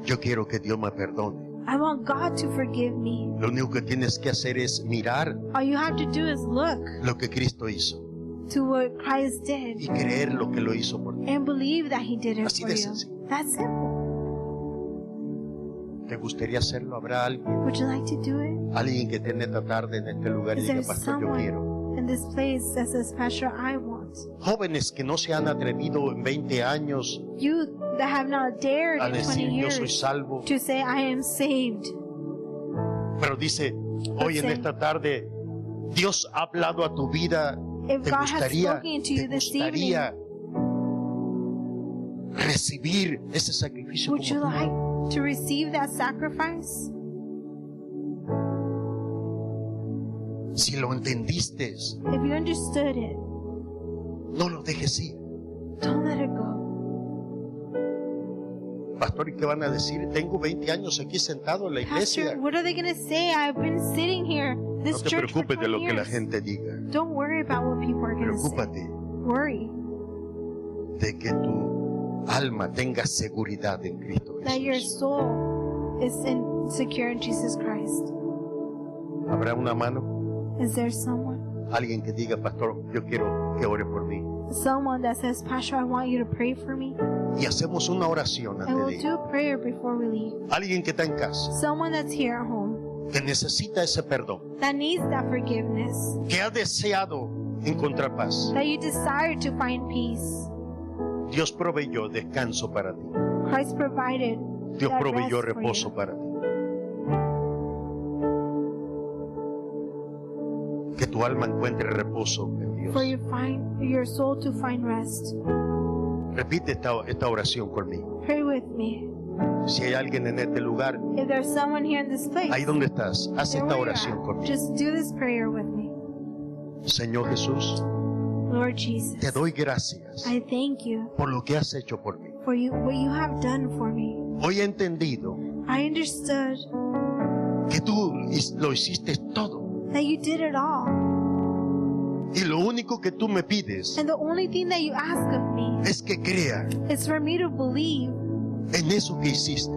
yo quiero que Dios me perdone? I want God to forgive me. Lo único que tienes que hacer es mirar All you have to do is look lo que Cristo hizo to what Christ y did creer lo que lo hizo por ti. and believe that He did it Así for de you. sencillo. That's simple. ¿Te gustaría hacerlo? ¿Habrá alguien? Would you like to do it? Alguien que esté en esta tarde en este lugar y Is diga, there pastor, yo quiero. someone in this place that says, Pastor, I want? Jóvenes que no se han atrevido en 20 años You that have not dared a in 20 decir, yo soy years salvo, to say, I am saved. pero dice, hoy en say, esta tarde, Dios ha hablado a tu vida. If ¿Te God has gustaría, spoken to te you this evening, gustaría recibir ese sacrificio would you como tú? like to receive that sacrifice? Si lo entendiste, If you understood it, no lo dejes ir. don't let it go. Pastor, ¿y qué van a decir? Tengo 20 años aquí sentado en la iglesia. Pastor, what are they going to say? I've been sitting here, No this te church for preocupes de 20 lo que la years. gente diga. Don't worry about what people are going to say. Preocúpate Worry de que tu alma tenga seguridad en Cristo that your Jesús. soul is secure in Jesus Christ. ¿Habrá una mano? Is there someone? Alguien que diga, pastor, yo quiero que ore por mí. Someone that says, Pastor, I want you to pray for me. Y hacemos una oración And antes we'll de ir. do a prayer before we leave. Alguien que está en casa, Someone that's here at home que necesita ese perdón, that needs that forgiveness, que ha deseado encontrar paz. that you desire to find peace. Dios proveyó descanso para ti. Christ provided Dios that proveyó rest for reposo you. para ti. que tu alma encuentre reposo en Dios. for your soul to find rest. Repite esta oración conmigo. Pray with me. Si hay alguien en este lugar, If there's someone here in this place, ahí donde estás, haz there esta where you're oración at, conmigo. just do this prayer with me. Señor Jesús, Lord Jesus, te doy gracias I thank you por lo que has hecho por mí. for what you have done for me. Hoy he entendido I understood que tú lo hiciste todo. that you did it all. Y lo único que tú me pides And the only thing that you ask of me es que crea is for me to believe en eso que hiciste,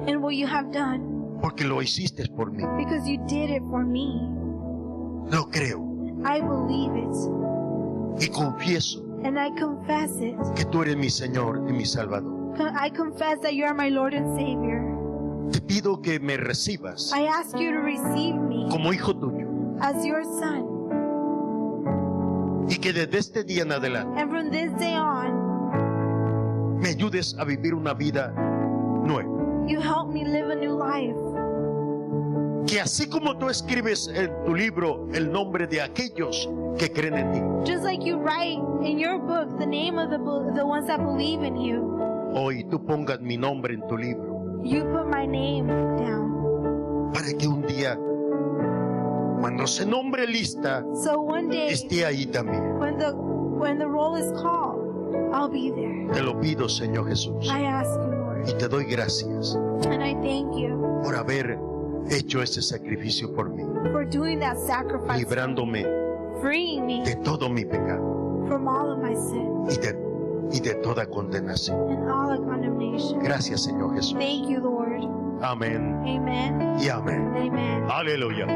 in what you have done, porque lo hiciste por mí. because you did it for me. Lo creo I believe it, y confieso and I confess it. que tú eres mi Señor y mi Salvador. I confess that you are my Lord and Savior. Te pido que me recibas I ask you to receive me como hijo tuyo as your son. y que desde este día en adelante And from this day on, me ayudes a vivir una vida nueva. you help me live a new life. Que así como tú escribes en tu libro el nombre de aquellos que creen en ti, Just like you write in your book the name of the ones that believe in you, hoy tú pongas mi nombre en tu libro you put my name down. para que un día, cuando se nombre lista, So one day, esté ahí también. when the roll is called, I'll be there. Te lo pido, Señor Jesús, I ask you, Lord, y te doy gracias and I thank you por haber hecho ese sacrificio por mí, for doing that sacrifice, librándome freeing me de todo mi pecado from all of my sin y de toda condenación. and all of condemnation. Gracias, Señor Jesús. Thank you, Lord. Amén Amen. y amén. Amen. Aleluya.